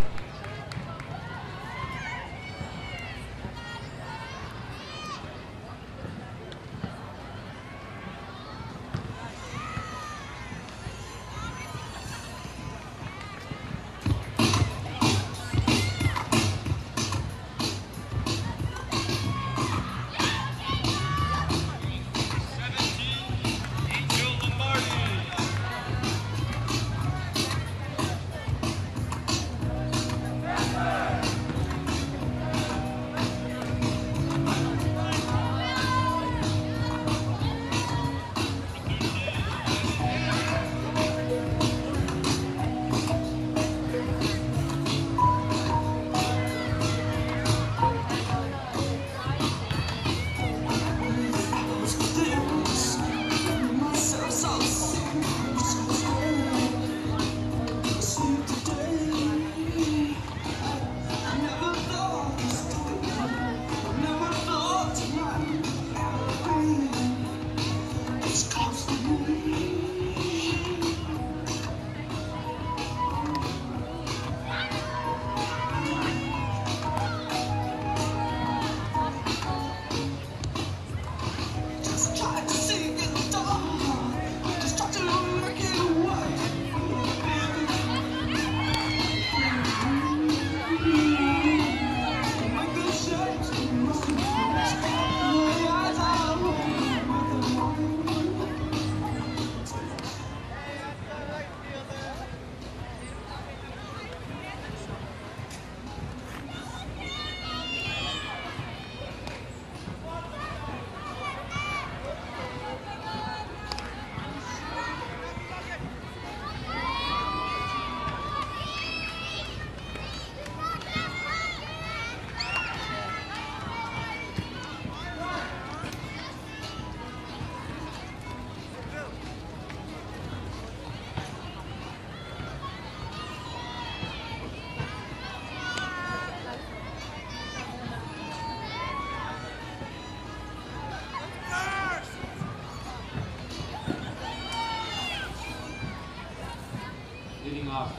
Leading off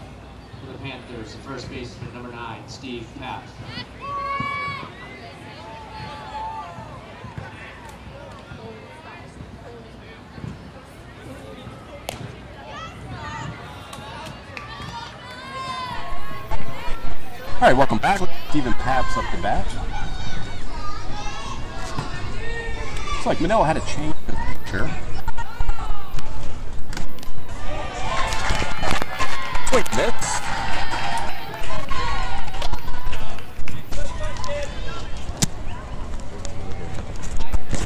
for the Panthers, the first baseman, number 9, Steve Papp. All right, welcome back. Stephen Papp's up the bat. Looks like Manila had a change in the picture. Quick miss.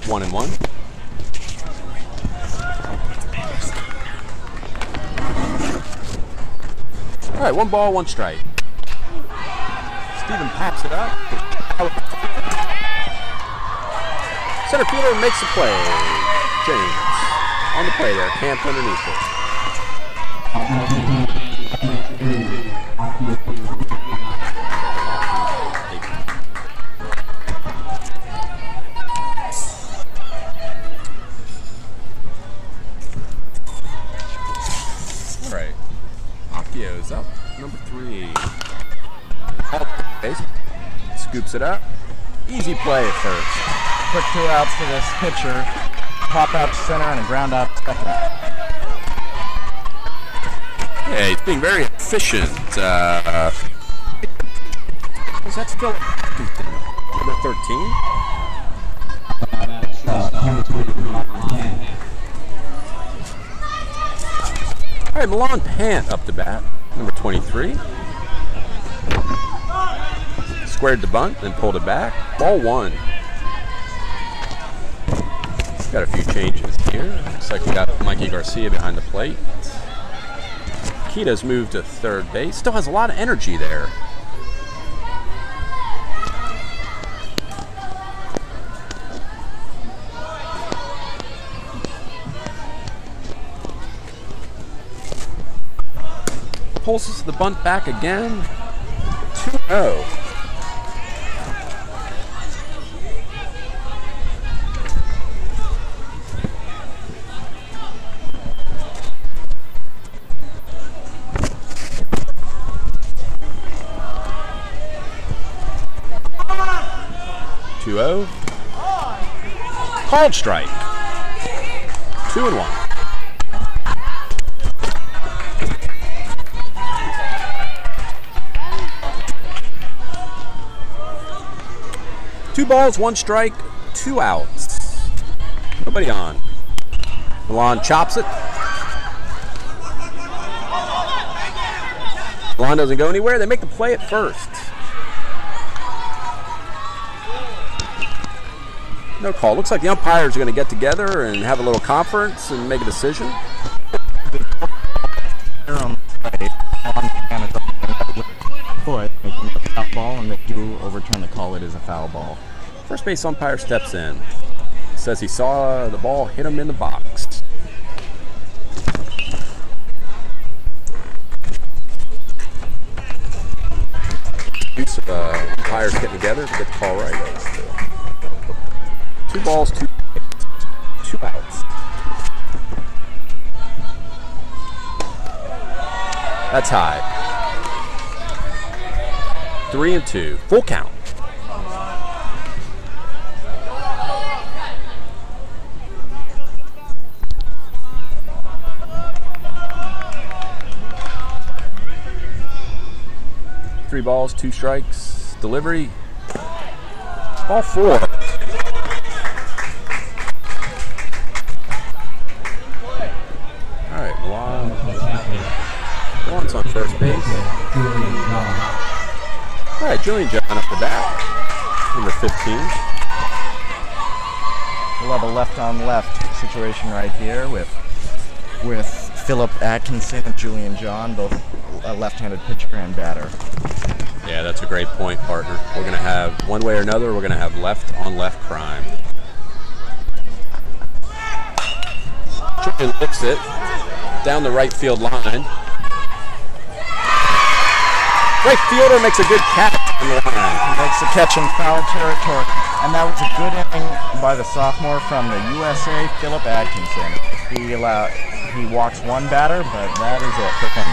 One and one. All right, 1 ball, 1 strike. Stephen Paps it up. Center fielder makes the play. James on the play there. Camp underneath it. All right. Akio's up. Number 3. Base. Scoops it up. Easy play at first. Quick 2 outs for this pitcher. Pop out to center and a ground out to second. Yeah, he's being very efficient. Is that still number 13? All right, Milan Pant up to bat. Number 23. Squared the bunt, then pulled it back. Ball 1. Got a few changes here. Looks like we got Mikey Garcia behind the plate. Kita's moved to third base. Still has a lot of energy there. Pulses the bunt back again. 2-0. 2-0. Called strike. 2-1. Two balls, 1 strike, 2 outs. Nobody on. Milan chops it. Milan doesn't go anywhere. They make the play at first. No call. Looks like the umpires are going to get together and have a little conference and make a decision. Foot, making a foul ball, and they do overturn the call. It is a foul ball. First base umpire steps in. Says he saw the ball hit him in the box. Umpires getting together to get the call right. 2 balls, 2 outs. That's high. 3-2. Full count. Three balls, 2 strikes. Delivery. Ball 4. Milan's on first base. All right, Julian John up the bat. Number 15. We'll have a left-on-left situation right here with Philip Atkinson and Julian John, both a left-handed pitcher and batter. Yeah, that's a great point, partner. We're going to have, one way or another, we're going to have left-on-left crime. Julian licks it down the right field line. Right fielder makes a good catch on the line. He makes the catch in foul territory. And that was a good inning by the sophomore from the USA, Philip Atkinson. He walks 1 batter, but that is it for him.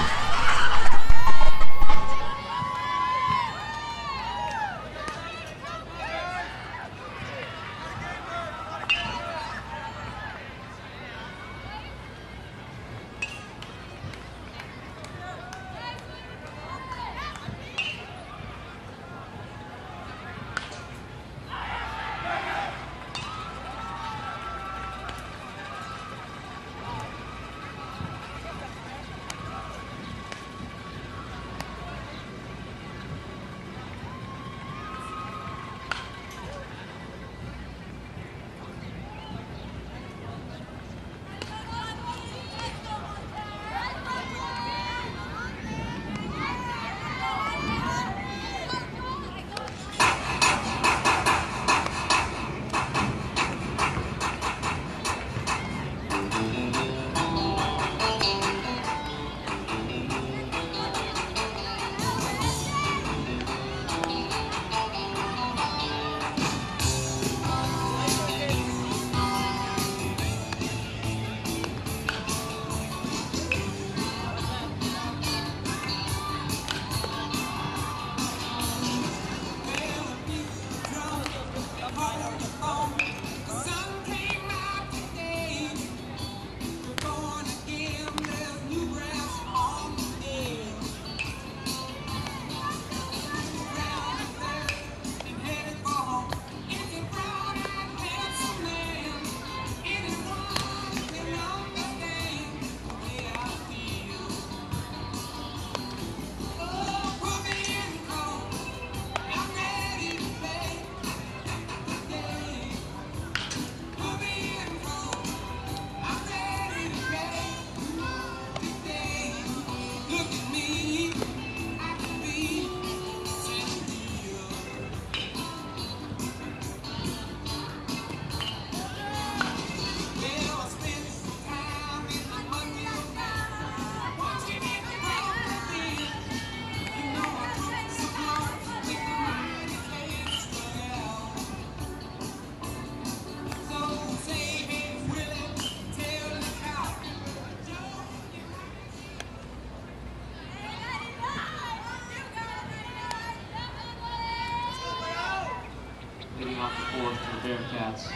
Bearcats.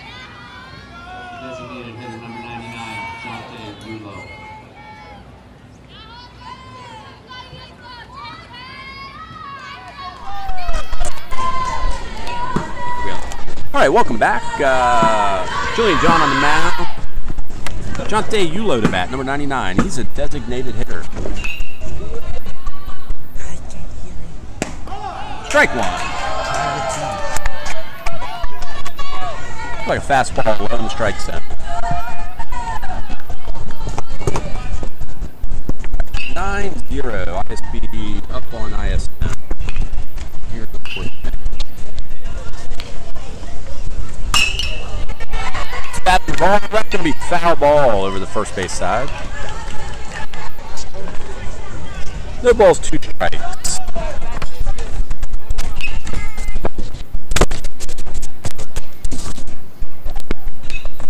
Designated hitter number 99, Jonte Rulo. All right, welcome back. Julian John on the mound. Jonte Rulo to bat, number 99. He's a designated hitter. Strike one. Like a fastball low in the strike zone. 9-0. ISB up on ISM. Here's the fourth pitch. Batting ball. That's going to be foul ball over the first base side. No balls, 2 strikes.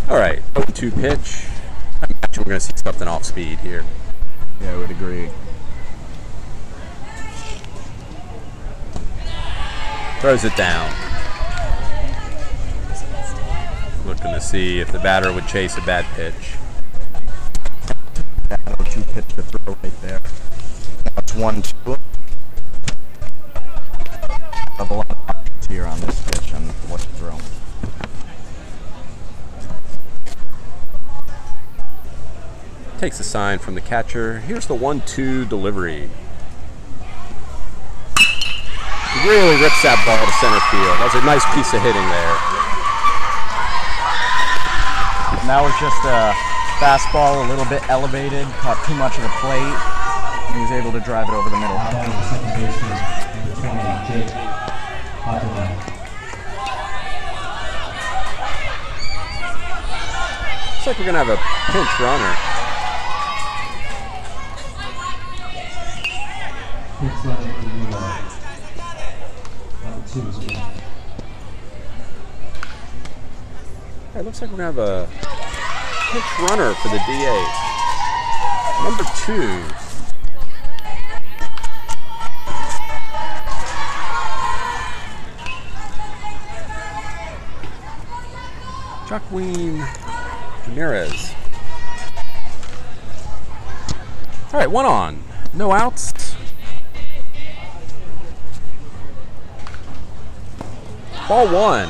All right, 0-2 pitch. I imagine we're going to see something off speed here. Yeah, I would agree. Throws it down. Looking to see if the batter would chase a bad pitch. That 0-2 pitch to throw right there. Now it's 1-2. Have a lot of options here on this pitch and what to throw. Takes a sign from the catcher. Here's the 1-2 delivery. Really rips that ball to center field. That was a nice piece of hitting there. And that was just a fastball, a little bit elevated, caught too much of the plate, and he was able to drive it over the middle. Second baseman, number 20, Jake Hotterman. Looks like we're going to have a pinch runner. Pinch runner for Rulo. Number 2 is good. It looks like we're going to have a pinch runner for the DA. Number 2. Jacqueline Ramirez. All right, 1 on. No outs. Ball 1.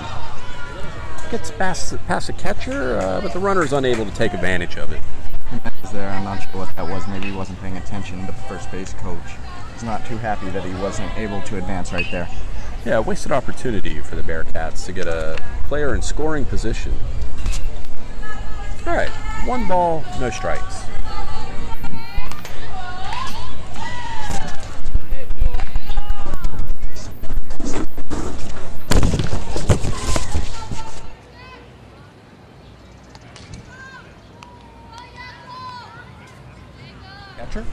Gets past the catcher, but the runner's unable to take advantage of it. There, I'm not sure what that was. Maybe he wasn't paying attention, but the first base coach is not too happy that he wasn't able to advance right there. Yeah, wasted opportunity for the Bearcats to get a player in scoring position. All right, 1 ball, no strikes. Catcher.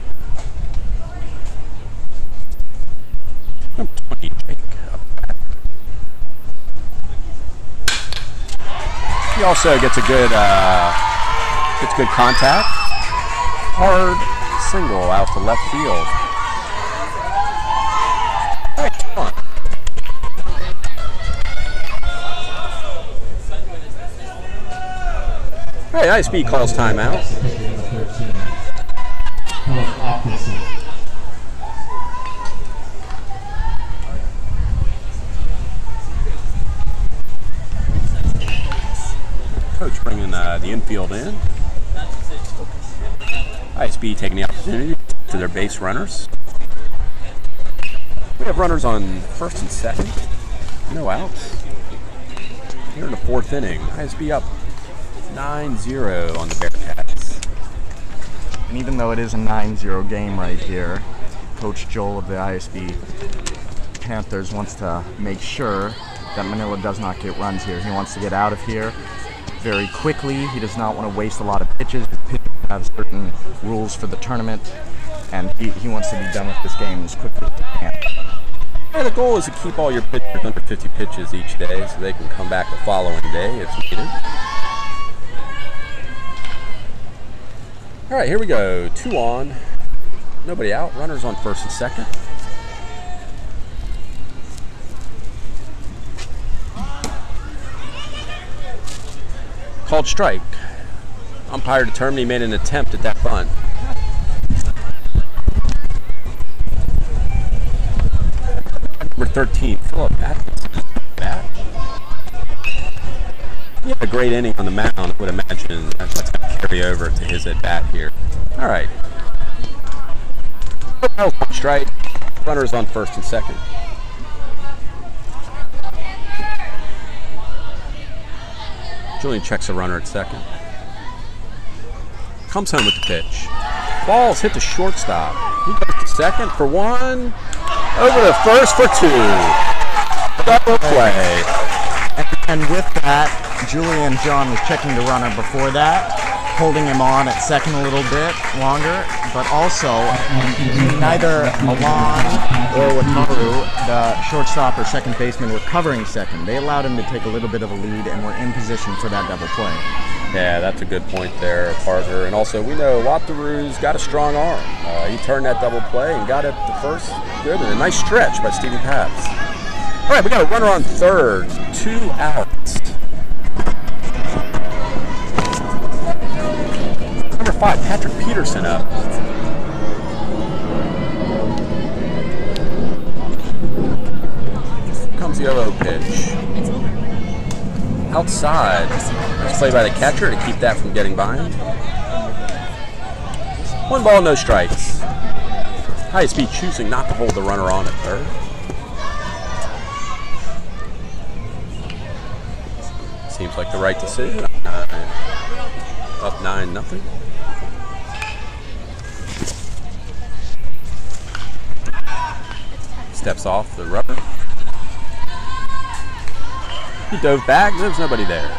Number 20, Jake. He also gets a good contact. Hard single out to left field. All right, come on. All right, ISB calls timeout. Coach bringing the infield in. ISB taking the opportunity to their base runners. We have runners on first and second. No outs. Here in the 4th inning, ISB up 9-0 on the Bearcats. And even though it is a 9-0 game right here, Coach Joel of the ISB Panthers wants to make sure that Manila does not get runs here. He wants to get out of here very quickly. He does not want to waste a lot of pitches. The pitchers have certain rules for the tournament, and he wants to be done with this game as quickly as he can. Yeah, the goal is to keep all your pitchers under 50 pitches each day so they can come back the following day if needed. All right, here we go. 2 on. Nobody out. Runners on first and second. Called strike. Umpire determined he made an attempt at that bunt. Number 13, Philip Atkinson. He had a great inning on the mound. I would imagine that's going to carry over to his at bat here. All right. Strike. Runners on first and second. Julian checks a runner at second. Comes home with the pitch. Ball's hit the shortstop. He goes to second for one. Over to first for two. Double play. And with that, Julian John was checking the runner before that, holding him on at second a little bit longer, but also neither Milan or Wataru, the shortstop or second baseman, were covering second. They allowed him to take a little bit of a lead and were in position for that double play. Yeah, that's a good point there, Parker. And also, we know Wataru's got a strong arm. He turned that double play and got it to first. Good, and a nice stretch by Stevie Pabst. All right, we got a runner on third, 2 outs. Number 5, Patrick Peterson up. Comes the 0-0 pitch. Outside. Nice play by the catcher to keep that from getting by him. 1 ball, no strikes. ISB choosing not to hold the runner on at third. Seems like the right decision. Up 9-0. Steps off the rubber. He dove back. There's nobody there.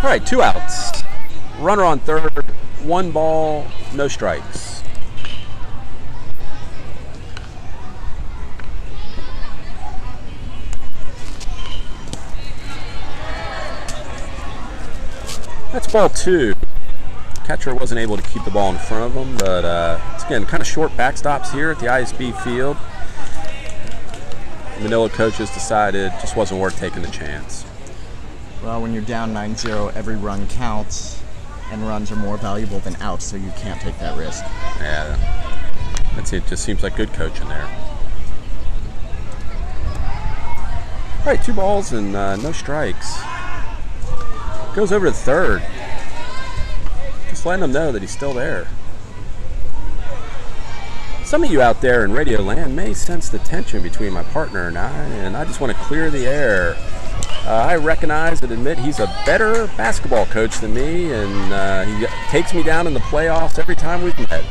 All right, 2 outs. Runner on third. 1 ball, no strikes. That's ball 2. Catcher wasn't able to keep the ball in front of him, but it's again kind of short backstops here at the ISB field. Manila coaches decided it just wasn't worth taking the chance. Well, when you're down 9-0, every run counts, and runs are more valuable than outs, so you can't take that risk. Yeah, that's it. Just seems like good coaching there. All right, 2 balls and no strikes. Goes over to third. Just letting them know that he's still there. Some of you out there in Radio Land may sense the tension between my partner and I just want to clear the air. I recognize and admit he's a better basketball coach than me, and he takes me down in the playoffs every time we've met.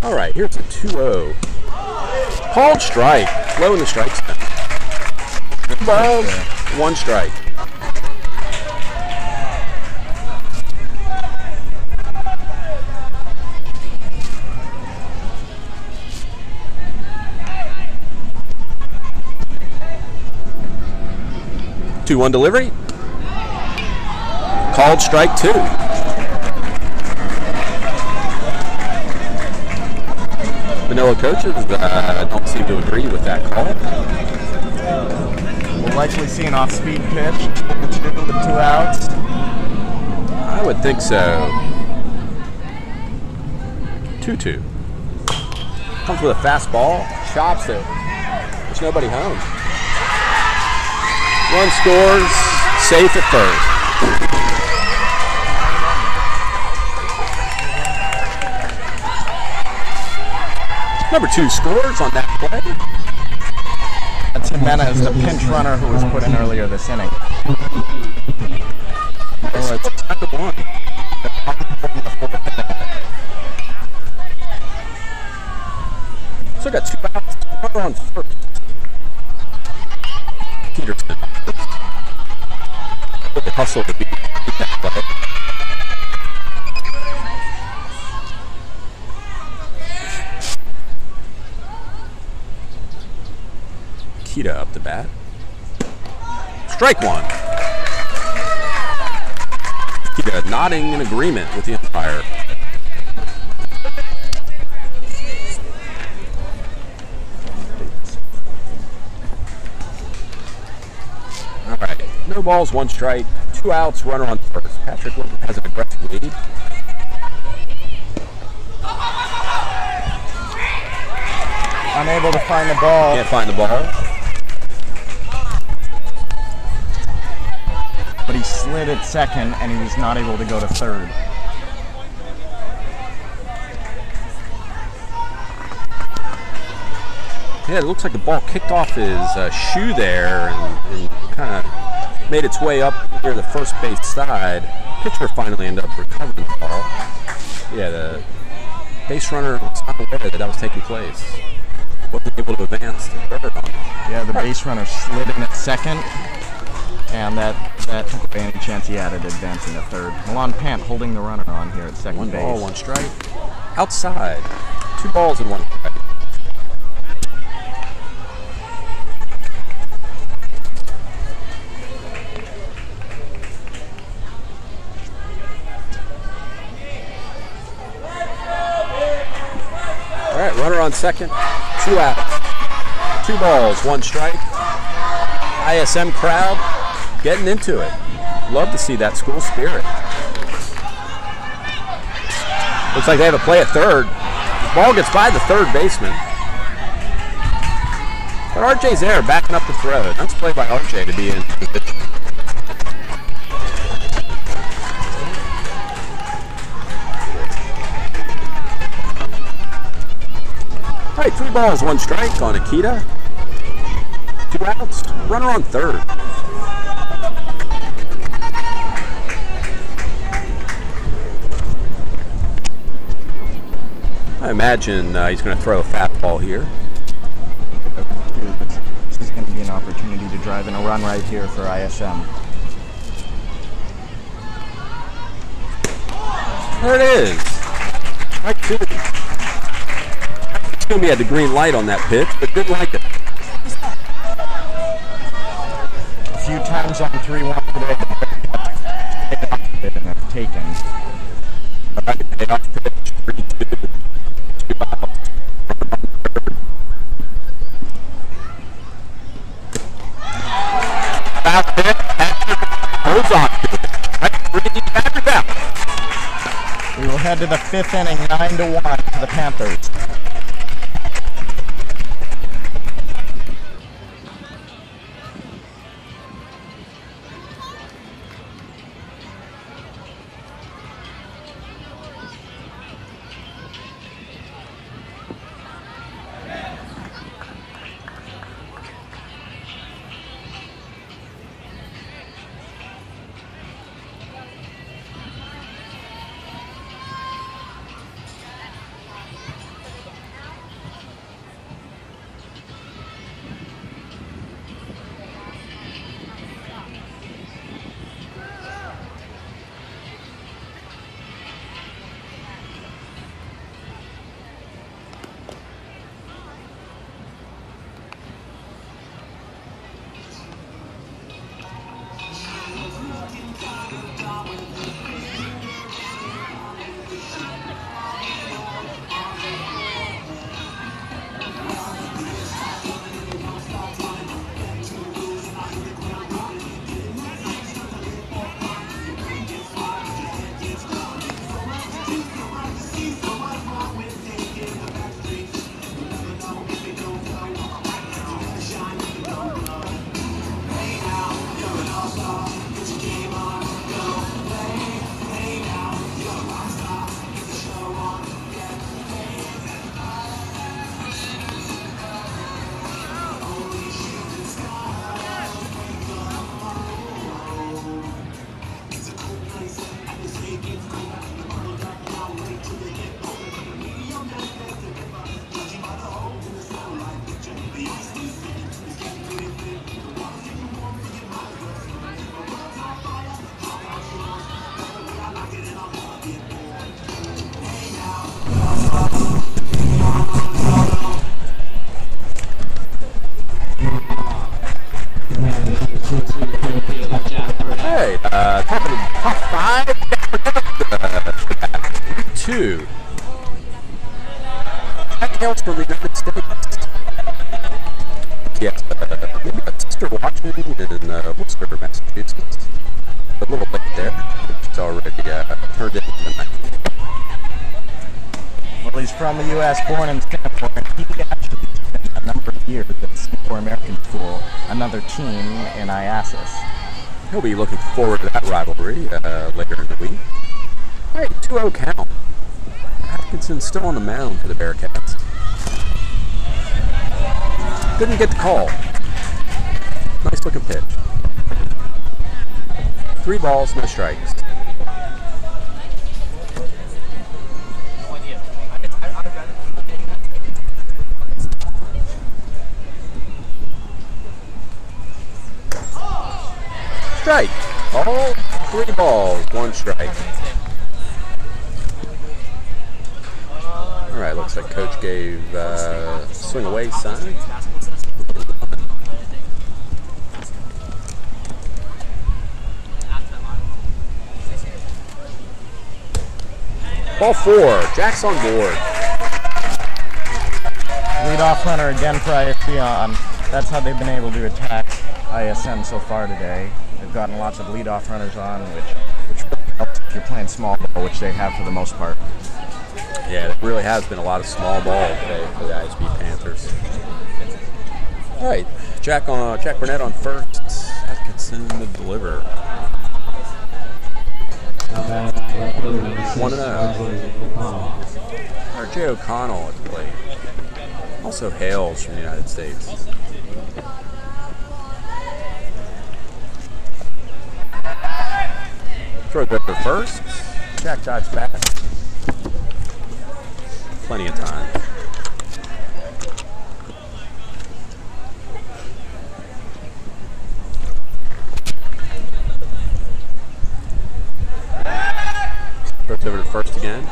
All right, here's a 2-0. Called strike. Low in the strike zone. 2 balls, 1 strike. Two-one delivery. Called strike 2. Manila coaches don't seem to agree with that call. We'll likely see an off-speed pitch with 2 outs. I would think so. 2-2. Comes with a fastball. Chops it. There's nobody home. Run scores. Safe at first. Number 2 scores on that play. That's Jimenez, the pinch runner who was put in earlier this inning. Oh, it's 10-1. So got 2 outs. Runner on first. Peterson. The hustle to beat that play. Kita up the bat. Strike 1. Kita nodding in agreement with the umpire. No balls, 1 strike, 2 outs, runner on first. Patrick has an aggressive lead. Unable to find the ball. Can't find the ball. But he slid at second, and he was not able to go to third. Yeah, it looks like the ball kicked off his shoe there and kind of made its way up near the first base side. Pitcher finally ended up recovering the ball. Yeah, the base runner was not aware that was taking place. Wasn't able to advance to third on it. Yeah, the base runner slid in at second, and that took away any chance he had at advancing to third. Milan Pant holding the runner on here at second base. 1 ball, 1 strike. Outside. 2 balls and 1 strike. All right, runner on second, 2 outs. 2 balls, 1 strike. ISM crowd getting into it. Love to see that school spirit. Looks like they have a play at third. The ball gets by the third baseman. But RJ's there, backing up the throw. Nice play by RJ to be in position. All right, 3 balls, 1 strike on Akita. 2 outs, runner on third. I imagine he's going to throw a fastball here. This is going to be an opportunity to drive in a run right here for ISM. There it is. Right to it. I assume he had the green light on that pitch, but didn't like it. A few times on 3-1 today, and have taken. All right, payoff pitch, 3-2. 2 outs. Fast pitch, Patrick holds on to it. Right, Patrick out. We will head to the 5th inning, 9-1 to the Panthers. Hey, top of the top 5. 2. That counts for the United States. Yes, maybe a sister watching in Worcester, Massachusetts. turned it tonight. Well, he's from the U.S., born in Singapore, and he actually spent a number of years at Singapore American School, another team in ISM. He'll be looking forward to that rivalry later in the week. All right, 2-0 count. Atkinson still on the mound for the Bearcats. Didn't get the call. Nice looking pitch. 3 balls, no strikes. Strike. All 3 balls, 1 strike. All right, looks like Coach gave swing away sign. Ball 4. Jack's on board. Leadoff runner again for ISB on. That's how they've been able to attack ISM so far today. They've gotten lots of leadoff runners on, which really helps if you're playing small ball, which they have for the most part. Yeah, it really has been a lot of small ball today for the ISB Panthers. All right, Jack Burnett on first. Atkinson to deliver. 1-0. R.J. O'Connell at the plate. Also hails from the United States. Throw good to first. Jack dives back. Plenty of time. Throws over to first again.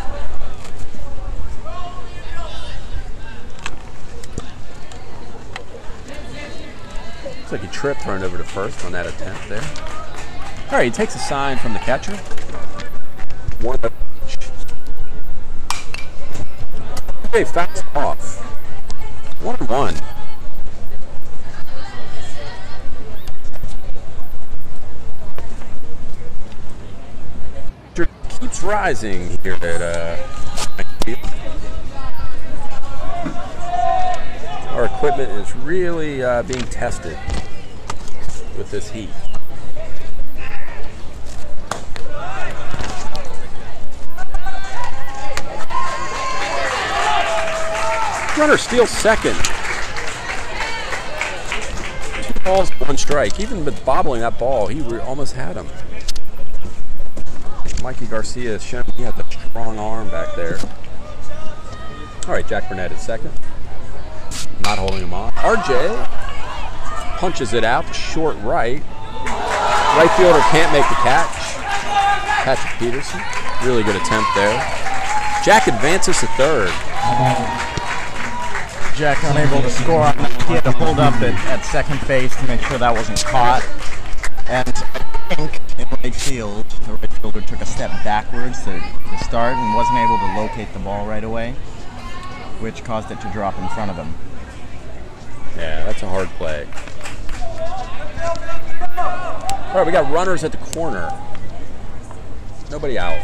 Looks like he tripped throwing over to first on that attempt there. All right, he takes a sign from the catcher. 1-0. Okay, fast off. 1-1. Keeps rising here at our equipment is really being tested with this heat. Runner steals second. 2 balls, 1 strike. Even with bobbling that ball, he almost had him. Mikey Garcia has shown he has a strong arm back there. All right, Jack Burnett at second. Not holding him on. RJ punches it out to short right. Right fielder can't make the catch. Patrick Peterson. Really good attempt there. Jack advances to third. Jack unable to score on that. He had to hold up at second base to make sure that wasn't caught. And I think in right field, the right fielder took a step backwards to start and wasn't able to locate the ball right away, which caused it to drop in front of him. Yeah, that's a hard play. All right, we got runners at the corner. Nobody out.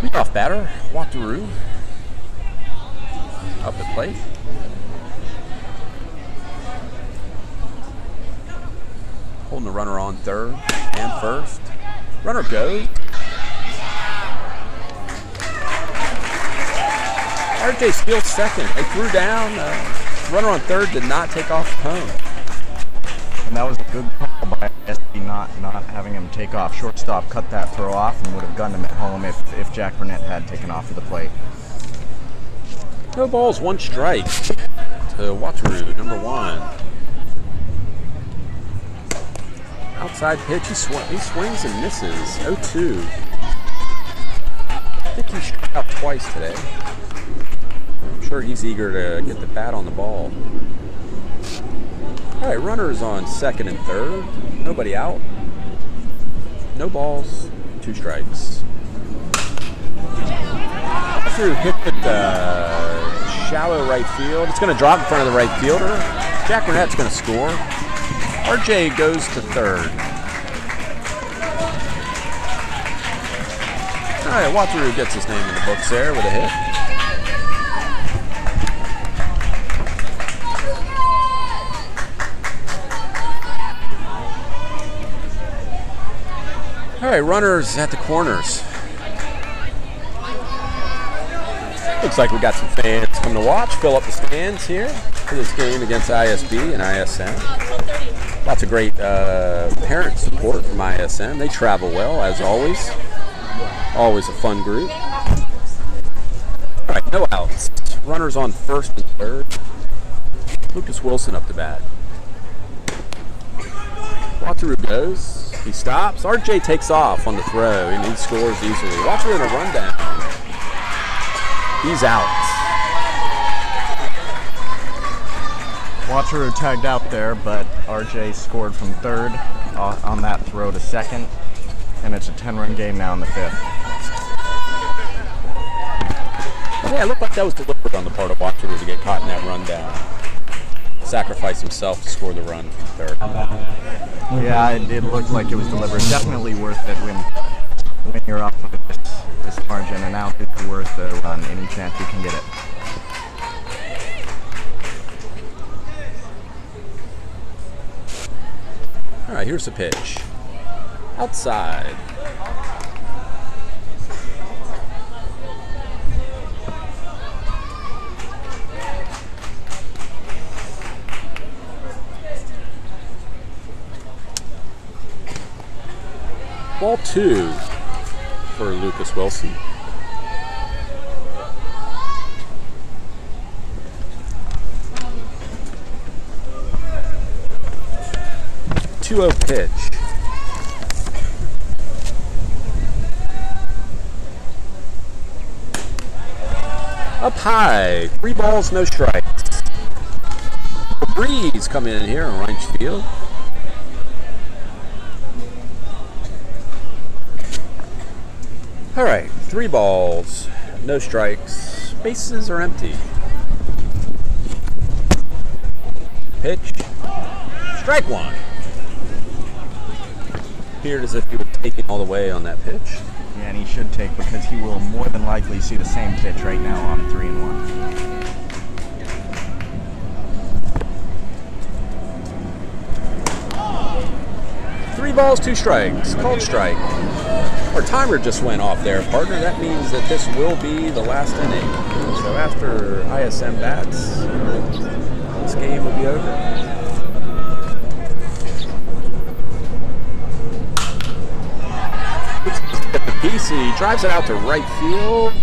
Leadoff batter, Wataru. Up the plate. Holding the runner on third and first. Runner goes. RJ steals second. They threw down. Runner on third did not take off home. And that was a good call by ISB not having him take off. Shortstop cut that throw off and would have gunned him at home if Jack Burnett had taken off to the plate. No balls, 1 strike to Wataru, number 1. Outside pitch, he swings and misses. 0-2. I think he struck out twice today. I'm sure he's eager to get the bat on the ball. All right, runners on second and third. Nobody out. No balls, 2 strikes. Through hit it shallow right field. It's going to drop in front of the right fielder. Jack Burnett's going to score. RJ goes to third. All right, Wateroo gets his name in the books there with a hit. All right, runners at the corners. Looks like we got some fans coming to watch, fill up the stands here for this game against ISB and ISM. Lots of great parent support from ISM. They travel well, as always. Always a fun group. All right, no outs. Runners on first and third. Lucas Wilson up to bat. Wateroo goes. He stops. RJ takes off on the throw, and he scores easily. Wateroo in a rundown. He's out. Wateroo tagged out there, but RJ scored from third on that throw to second, and it's a 10-run game now in the fifth. Yeah, it looked like that was deliberate on the part of Wateroo to get caught in that rundown. Sacrifice himself to score the run from third. Yeah, it looked like it was deliberate. Definitely worth it when you're up with this margin, and out it's worth the run any chance you can get it. All right, here's the pitch. Outside. Ball 2 for Lucas Wilson. Two-0 pitch. Up high, 3 balls, no strikes. A breeze coming in here in right field. All right, 3 balls, no strikes, bases are empty. Pitch, strike 1. Appeared as if he was taking all the way on that pitch. Yeah, and he should take, because he will more than likely see the same pitch right now on 3-1. 3 balls, 2 strikes, called strike. Our timer just went off there, partner. That means that this will be the last inning. So after ISM bats, this game will be over. At the piece, he drives it out to right field.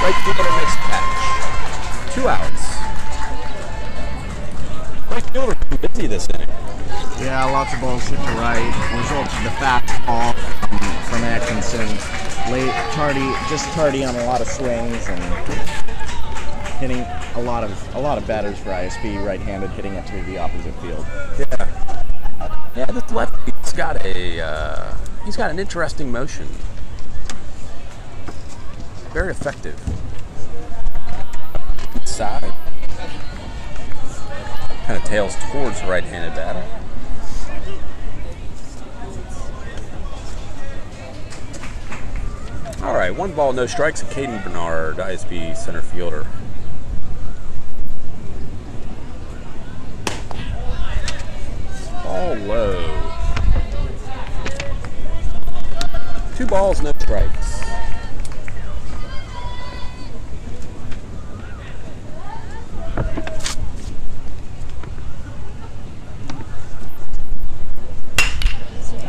Right fielder makes a catch. 2 outs. Right fielder busy this inning. Yeah, lots of balls hit to right. Results of the fastball from Atkinson. Late, tardy on a lot of swings, and hitting a lot of batters for ISB right-handed, hitting it to the opposite field. Yeah, this lefty, he's got an interesting motion. Very effective. Inside. Kind of tails towards the right-handed batter. All right, 1 ball, no strikes. Caden Bernard, ISB center fielder. Ball low. 2 balls, no strikes.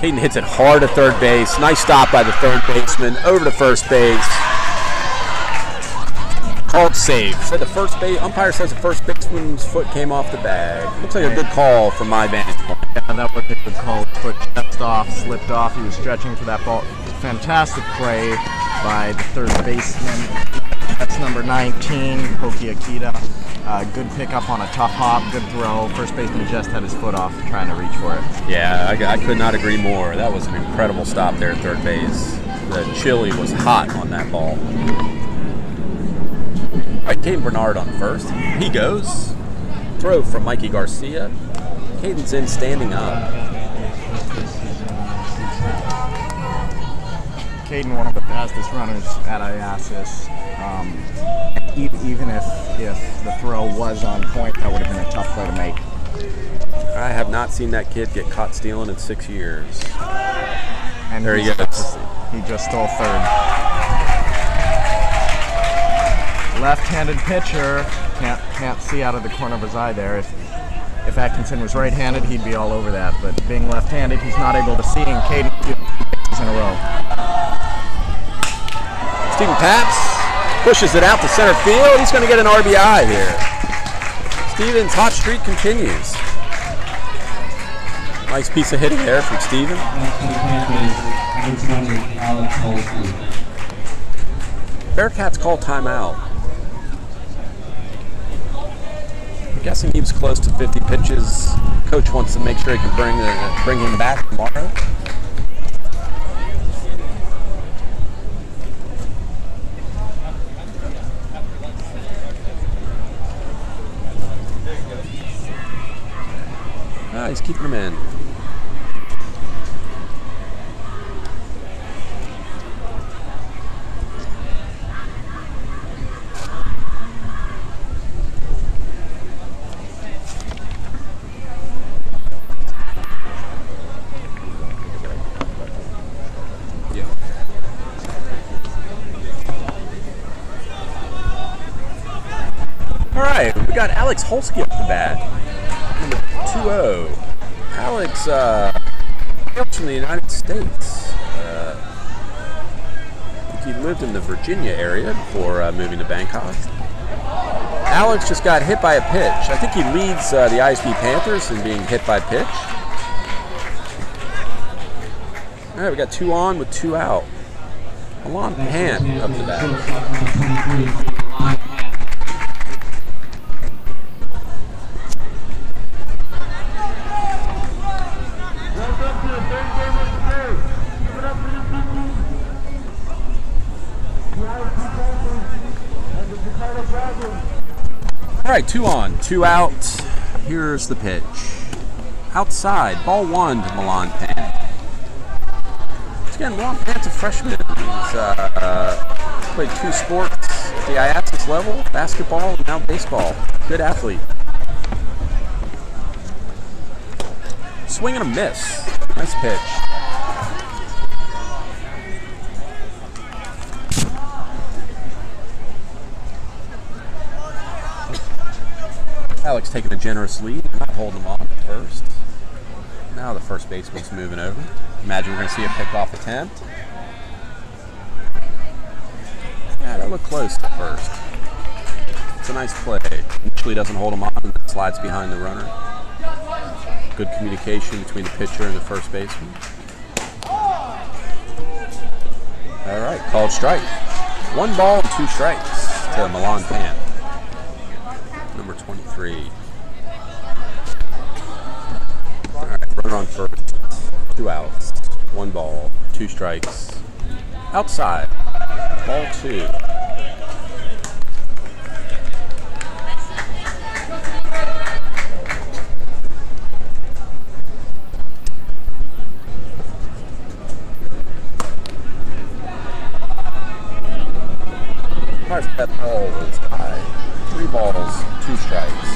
Caden hits it hard at third base. Nice stop by the third baseman. Over to first base. Called safe. Said the umpire says the first baseman's foot came off the bag. Looks like a good call from my vantage point. Yeah, that was a good call. Foot stepped off, slipped off. He was stretching for that ball. Fantastic play by the third baseman. That's number 19, Koki Akita. Good pickup on a tough hop, good throw. First baseman just had his foot off trying to reach for it. Yeah, I could not agree more. That was an incredible stop there at third base. The chili was hot on that ball. All right, Caden Bernard on first. He goes. Throw from Mikey Garcia. Caden's in standing up. Caden, one of the fastest runners at ISS. Even if the throw was on point, that would have been a tough play to make. I have not seen that kid get caught stealing in 6 years. And there he goes. He just stole third. Left-handed pitcher, can't see out of the corner of his eye there. If Atkinson was right-handed, he'd be all over that. But being left-handed, he's not able to see, and Caden in a row. Stephen Paps pushes it out to center field. He's going to get an RBI here. Stephen's hot streak continues. Nice piece of hitting there from Stephen. Bearcats call timeout. I'm guessing he was close to 50 pitches. Coach wants to make sure he can bring him back tomorrow. He's keeping him in. All right, we got Alex Holsky up the bat, number 2-0. Alex hails from the United States. I think he lived in the Virginia area before moving to Bangkok. Alex just got hit by a pitch. I think he leads the ISB Panthers in being hit by pitch. All right, we got 2 on with 2 out. Alon Pant up the bat. All right, 2 on, 2 out. Here's the pitch. Outside, ball 1 to Milan Pant. Again, Milan Pant's a freshman. He's played 2 sports at the ISS level, basketball and now baseball. Good athlete. Swing and a miss. Nice pitch. Alex taking a generous lead, not holding him off at first. Now the first baseman's moving over. Imagine we're going to see a pickoff attempt. Yeah, that looked close at first. It's a nice play. Initially doesn't hold him off and then slides behind the runner. Good communication between the pitcher and the first baseman. All right, called strike. 1 ball and 2 strikes to Milan Pant. Number 23. All right, runner on first. 2 outs. 1 ball, 2 strikes. Outside. Ball 2. That ball is high. 3 balls, 2 strikes.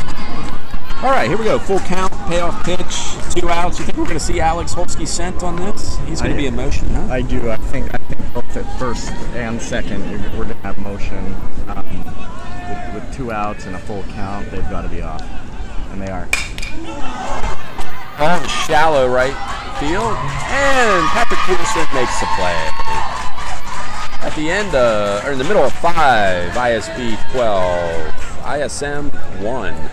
All right, here we go. Full count, payoff pitch, 2 outs. You think we're going to see Alex Holsky sent on this? He's going to be in motion, huh? I do. I think both at first and second, we're going to have motion. With 2 outs and a full count, they've got to be off, and they are. Ball is shallow right field, and Patrick Peterson makes the play. At the end, or in the middle of 5, ISB 12, ISM 1.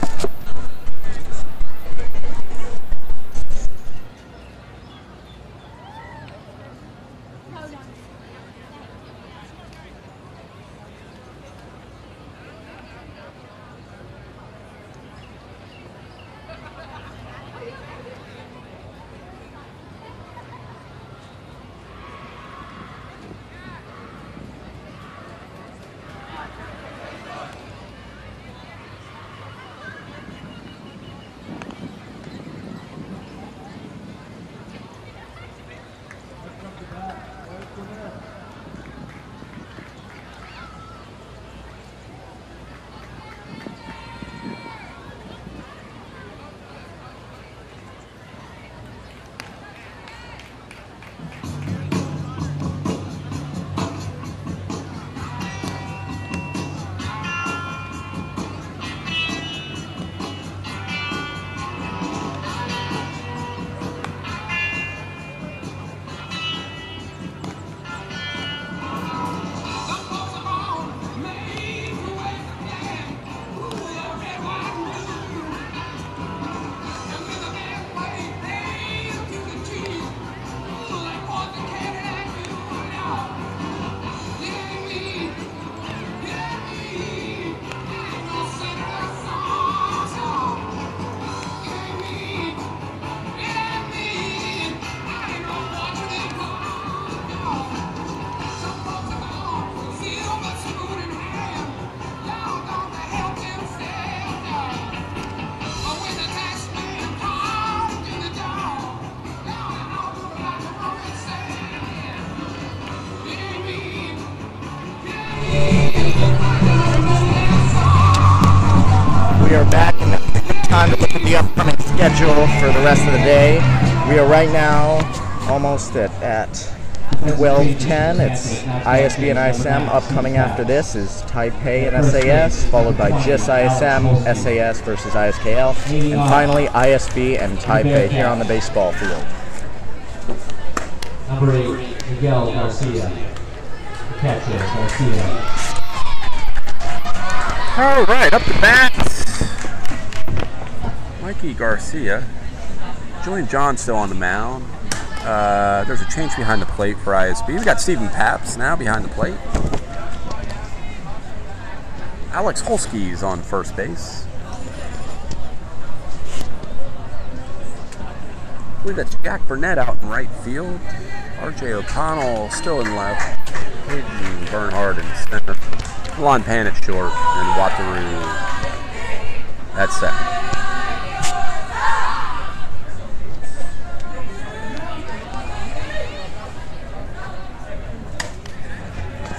looking at the upcoming schedule for the rest of the day. We are right now almost at 12:10. It's ISB and ISM. Upcoming after this is Taipei and SAS, followed by JIS ISM, SAS versus ISKL, and finally ISB and Taipei here on the baseball field. Number 8, Miguel Garcia. The catcher, Garcia. All right, up to bat. Mikey Garcia. Julian John still on the mound. There's a change behind the plate for ISB. We've got Stephen Paps now behind the plate. Alex Holsky's on first base. I believe that's Jack Burnett out in right field. RJ O'Connell still in left. Hayden Bernhardt in center. Lon Pan at short. And Wataru at second.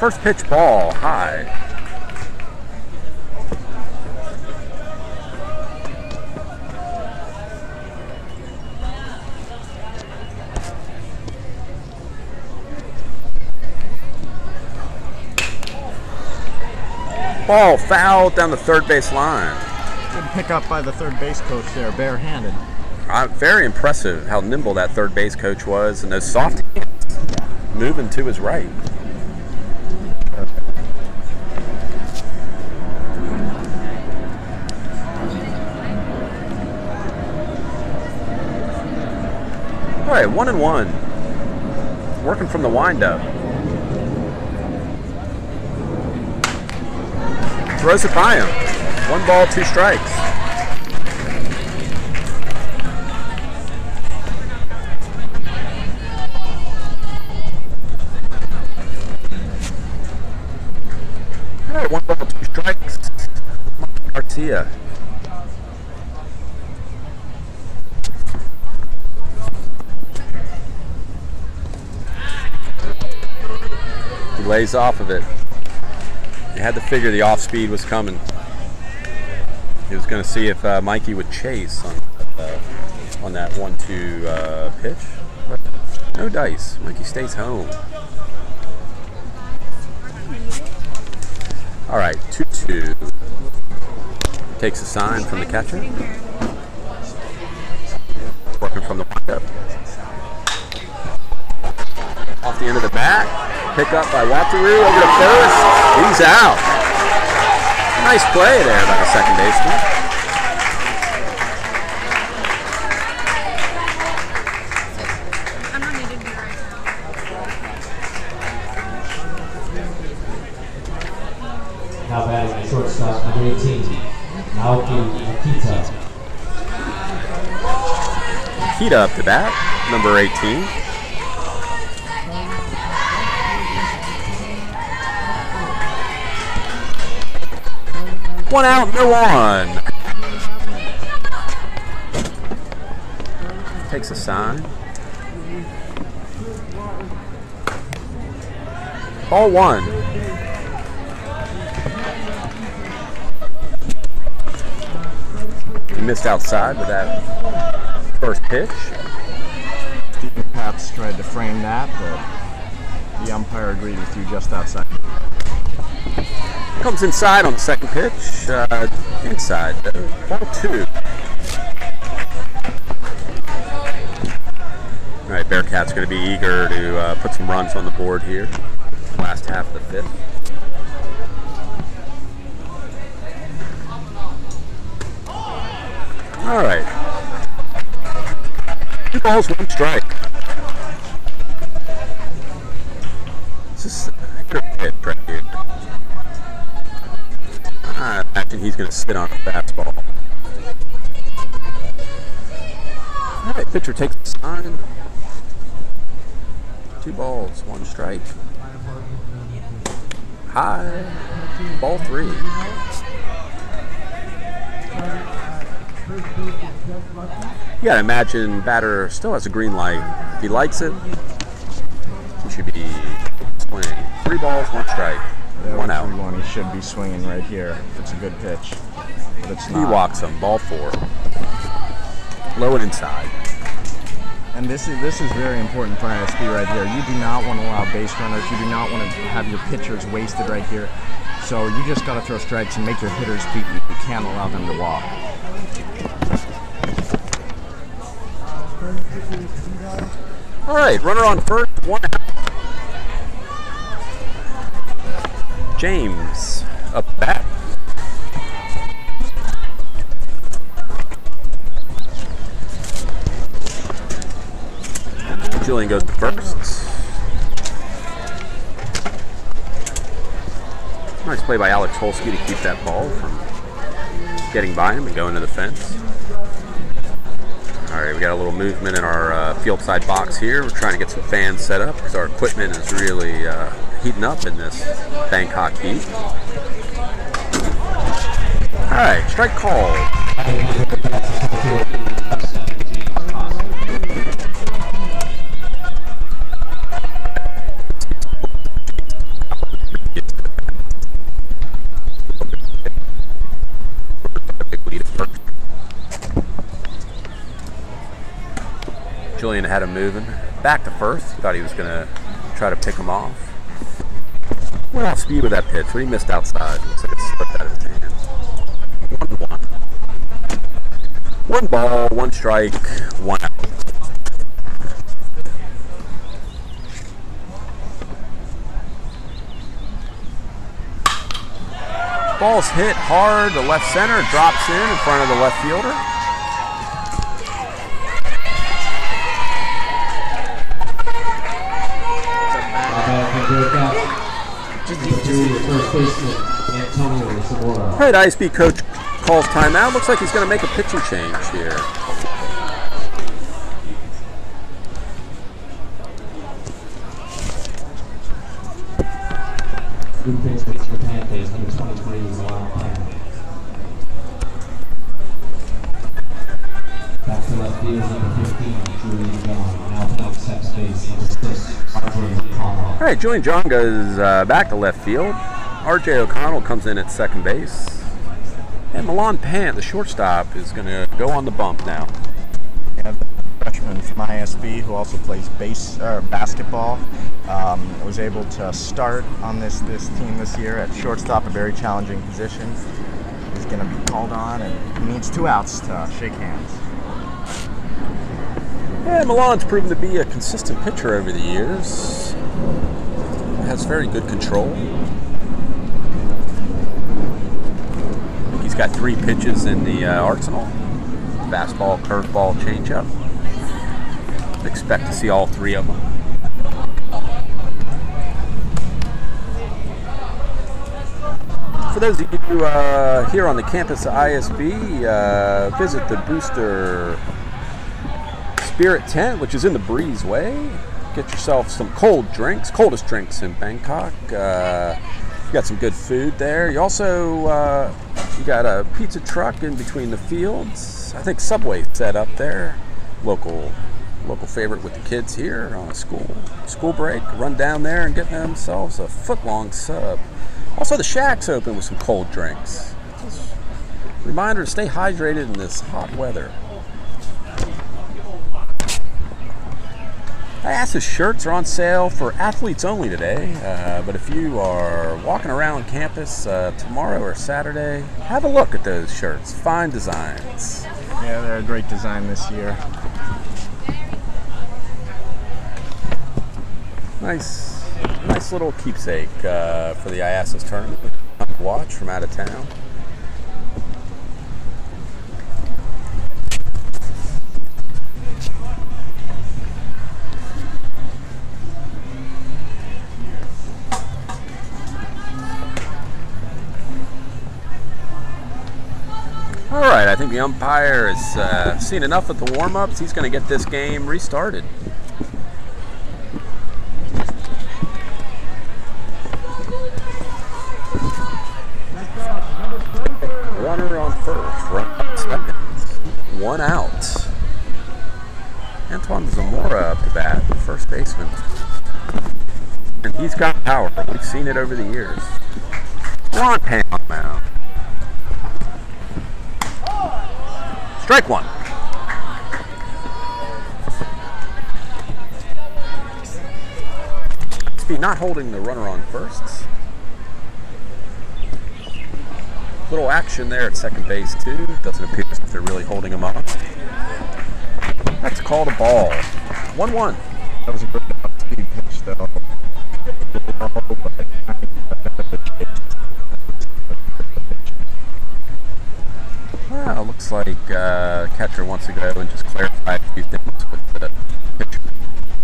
First pitch ball, high. Ball fouled down the third base line. Good pickup by the third base coach there, barehanded. Very impressive how nimble that third base coach was, and those soft hands moving to his right. All right, 1-1. Working from the windup. Throws it by him. 1 ball, 2 strikes. All right, 1 ball, 2 strikes. Mikey Garcia. Lays off of it. You had to figure the off speed was coming. He was going to see if Mikey would chase on that 1-2 pitch. But no dice. Mikey stays home. All right, 2-2. Takes a sign from the catcher. Working from the windup. Off the end of the bat. Pick up by Wataru over to first. He's out. Nice play there by the second baseman. I'm not needed here right now. Now batting at shortstop, number 18, Naoki Akita. Akita up to bat, number 18. One out, no on. Takes a sign. Ball 1. He missed outside with that first pitch. Stephen Paps tried to frame that, but the umpire agreed with you just outside. Comes inside on the second pitch. Inside, though. Ball 2. All right, Bearcats going to be eager to put some runs on the board here. Last half of the 5th. All right. 2 balls, 1 strike. This is a hitter pitch right here. I imagine he's going to sit on a fastball. All right, pitcher takes the sign. 2 balls, 1 strike. High. Ball 3. You got to imagine batter still has a green light. If he likes it, he should be swinging. 3 balls, 1 strike. 1 out. 3-1, he should be swinging right here if it's a good pitch. but it's He not. walks him, ball 4. Low and inside. And this is very important for ISB right here. You do not want to allow base runners. You do not want to have your pitchers wasted right here. So you just got to throw strikes and make your hitters beat you. You can't allow them to walk. All right, runner on first, 1 out. James up bat. Julian goes to first. Nice play by Alex Holsky to keep that ball from getting by him and going to the fence. All right, we got a little movement in our field side box here. We're trying to get some fans set up because our equipment is really heating up in this Bangkok heat. All right, strike call. Julian had him moving back to first. Thought he was going to try to pick him off. Went off speed with that pitch, but he missed outside. Looks like it slipped out of his hands. 1-1. 1 ball, 1 strike, 1 out. Ball's hit hard to left center, drops in front of the left fielder. All right, ISB coach calls timeout. Looks like he's going to make a pitching change here. New pitch makes the Panthers, number 23 is allowed Pan. Back to left field, number 15, Julian John. Now playing second base, number 6, RJ O'Connell. All right, Julian John goes back to left field. RJ O'Connell comes in at second base. And Milan Pant, the shortstop, is going to go on the bump now. Yeah, the freshman from ISB who also plays basketball was able to start on this team this year at shortstop, a very challenging position. He's going to be called on and he needs 2 outs to shake hands. Yeah, Milan's proven to be a consistent pitcher over the years. Has very good control. He's got 3 pitches in the arsenal. Fastball, curveball, changeup. Expect to see all 3 of them. For those of you here on the campus of ISB, visit the Booster Spirit Tent, which is in the Breezeway. Get yourself some cold drinks, coldest drinks in Bangkok. You got some good food there. You also you got a pizza truck in between the fields. I think Subway's set up there. Local favorite with the kids here on a school break. Run down there and get themselves a foot-long sub. Also, the Shack's open with some cold drinks. Just a reminder to stay hydrated in this hot weather. IS's shirts are on sale for athletes only today, but if you are walking around campus tomorrow or Saturday, have a look at those shirts. Fine designs. Yeah, they're a great design this year. Nice little keepsake for the ISS tournament. Watch from out of town. All right, I think the umpire has seen enough of the warm-ups. He's going to get this game restarted. Runner on first, runner on second. 1 out. Antoine Zamora up to bat, the first baseman. And he's got power. We've seen it over the years. Ron Pan on mound. Strike one. ISB not holding the runner on first. Little action there at second base too. Doesn't appear as if they're really holding him on. That's called a ball. 1-1. That was a good speed pitch, though. Well, looks like catcher wants to go and just clarify a few things with the pitcher.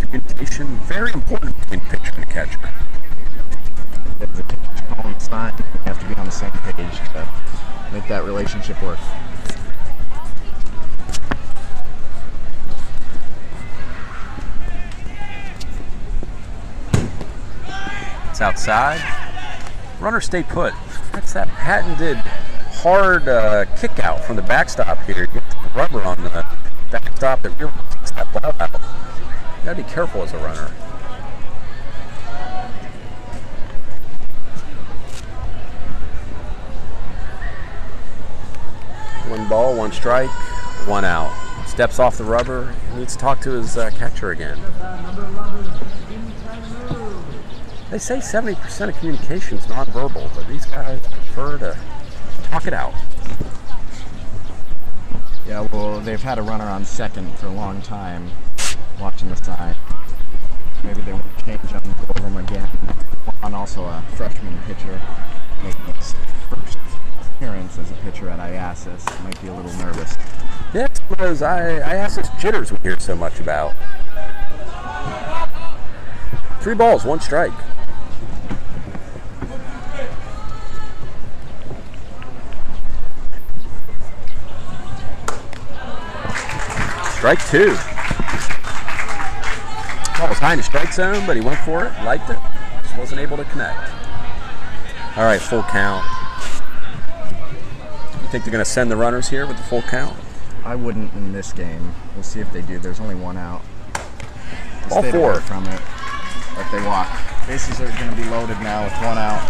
Communication, very important between pitcher and catcher. If the pitcher's calling the sign, you have to be on the same page to make that relationship work. It's outside. Runner stay put. That's that patented hard kick out from the backstop here. Get the rubber on the backstop that really takes that ball out. You gotta be careful as a runner. One ball, one strike, one out. Steps off the rubber. Needs to talk to his catcher again. They say 70% of communication is nonverbal, but these guys prefer to talk it out. Yeah, well, they've had a runner on second for a long time, watching the sign. Maybe they won't change them, go over them again. Juan, also a freshman pitcher, making his first appearance as a pitcher at ISS, might be a little nervous. Yeah, it's one of those ISS jitters we hear so much about. 3 balls, 1 strike. Strike 2. Ball was high in the strike zone, but he went for it, liked it, just wasn't able to connect. All right, full count. You think they're going to send the runners here with the full count? I wouldn't in this game. We'll see if they do. There's only 1 out. Ball Stay 4 away from it, but they walk. Bases are going to be loaded now with 1 out.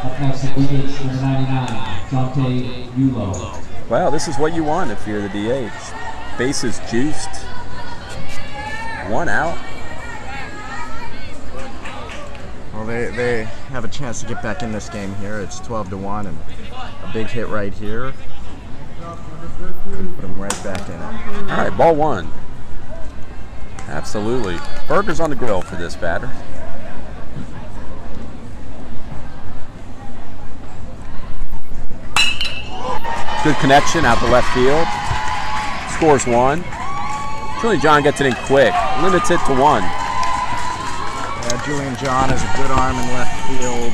Up next at DH, number 99, Dante Yulo. Wow, this is what you want if you're the DH. Bases juiced. 1 out. Well, they have a chance to get back in this game here. It's 12-1, and a big hit right here could put them right back in it. All right, ball 1. Absolutely. Burgers on the grill for this batter. Good connection out the left field. Scores 1. Julian John gets it in quick. Limits it to 1. Yeah, Julian John has a good arm in left field.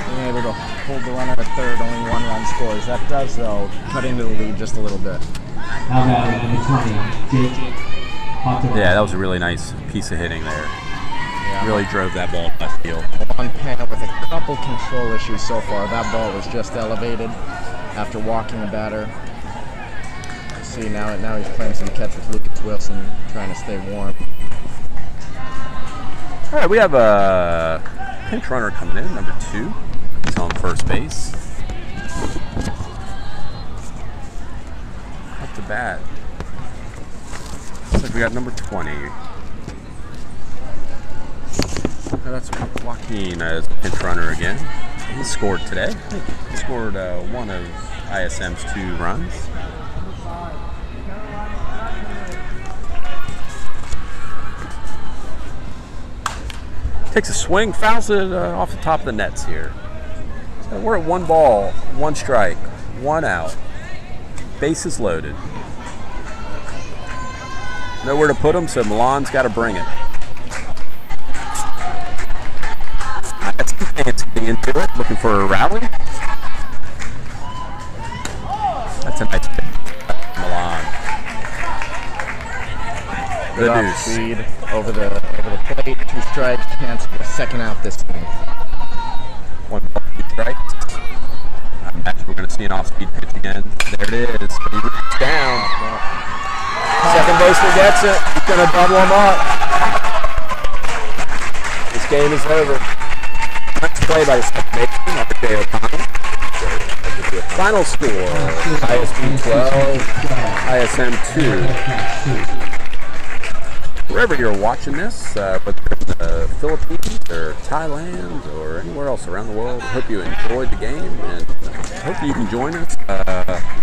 Being able to hold the runner at third, only 1 run scores. That does, though, cut into the lead just a little bit. Now batting number 20, Jake Hotterman. Yeah, that was a really nice piece of hitting there. Yeah. Really drove that ball left field. On Pan with a couple control issues so far. That ball was just elevated after walking the batter. See, now he's playing some catch with Lucas Wilson, trying to stay warm. All right, we have a pinch runner coming in, number 2. He's on first base. Up to bat. Looks like we got number 20. That's Joaquin as a pinch runner again. He scored today. He scored 1 of ISM's 2 runs. Takes a swing, fouls it off the top of the nets here. So we're at 1 ball, 1 strike, 1 out. Bases loaded. Nowhere to put them, so Milan's got to bring it. That's some fans getting into it, looking for a rally. That's a nice pitch, Milan. Good The off deuce. speed over the plate, 2 strikes, chance for a second out this time. 1 ball, 2 strikes. I imagine we're going to see an off-speed pitch again. There it is. But he reaches down. Second baseman gets it. He's going to double him up. This game is over. Nice play by the second baseman, RJ O'Connell. Final score, ISB 12, ISM 2. Wherever you're watching this, whether in the Philippines or Thailand or anywhere else around the world, I hope you enjoyed the game, and hope you can join us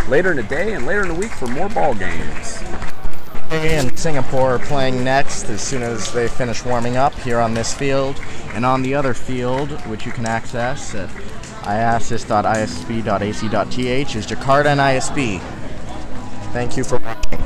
later in the day and later in the week for more ball games. And Singapore are playing next as soon as they finish warming up here on this field. And on the other field, which you can access at iasis.isb.ac.th, is Jakarta and ISB. Thank you for watching.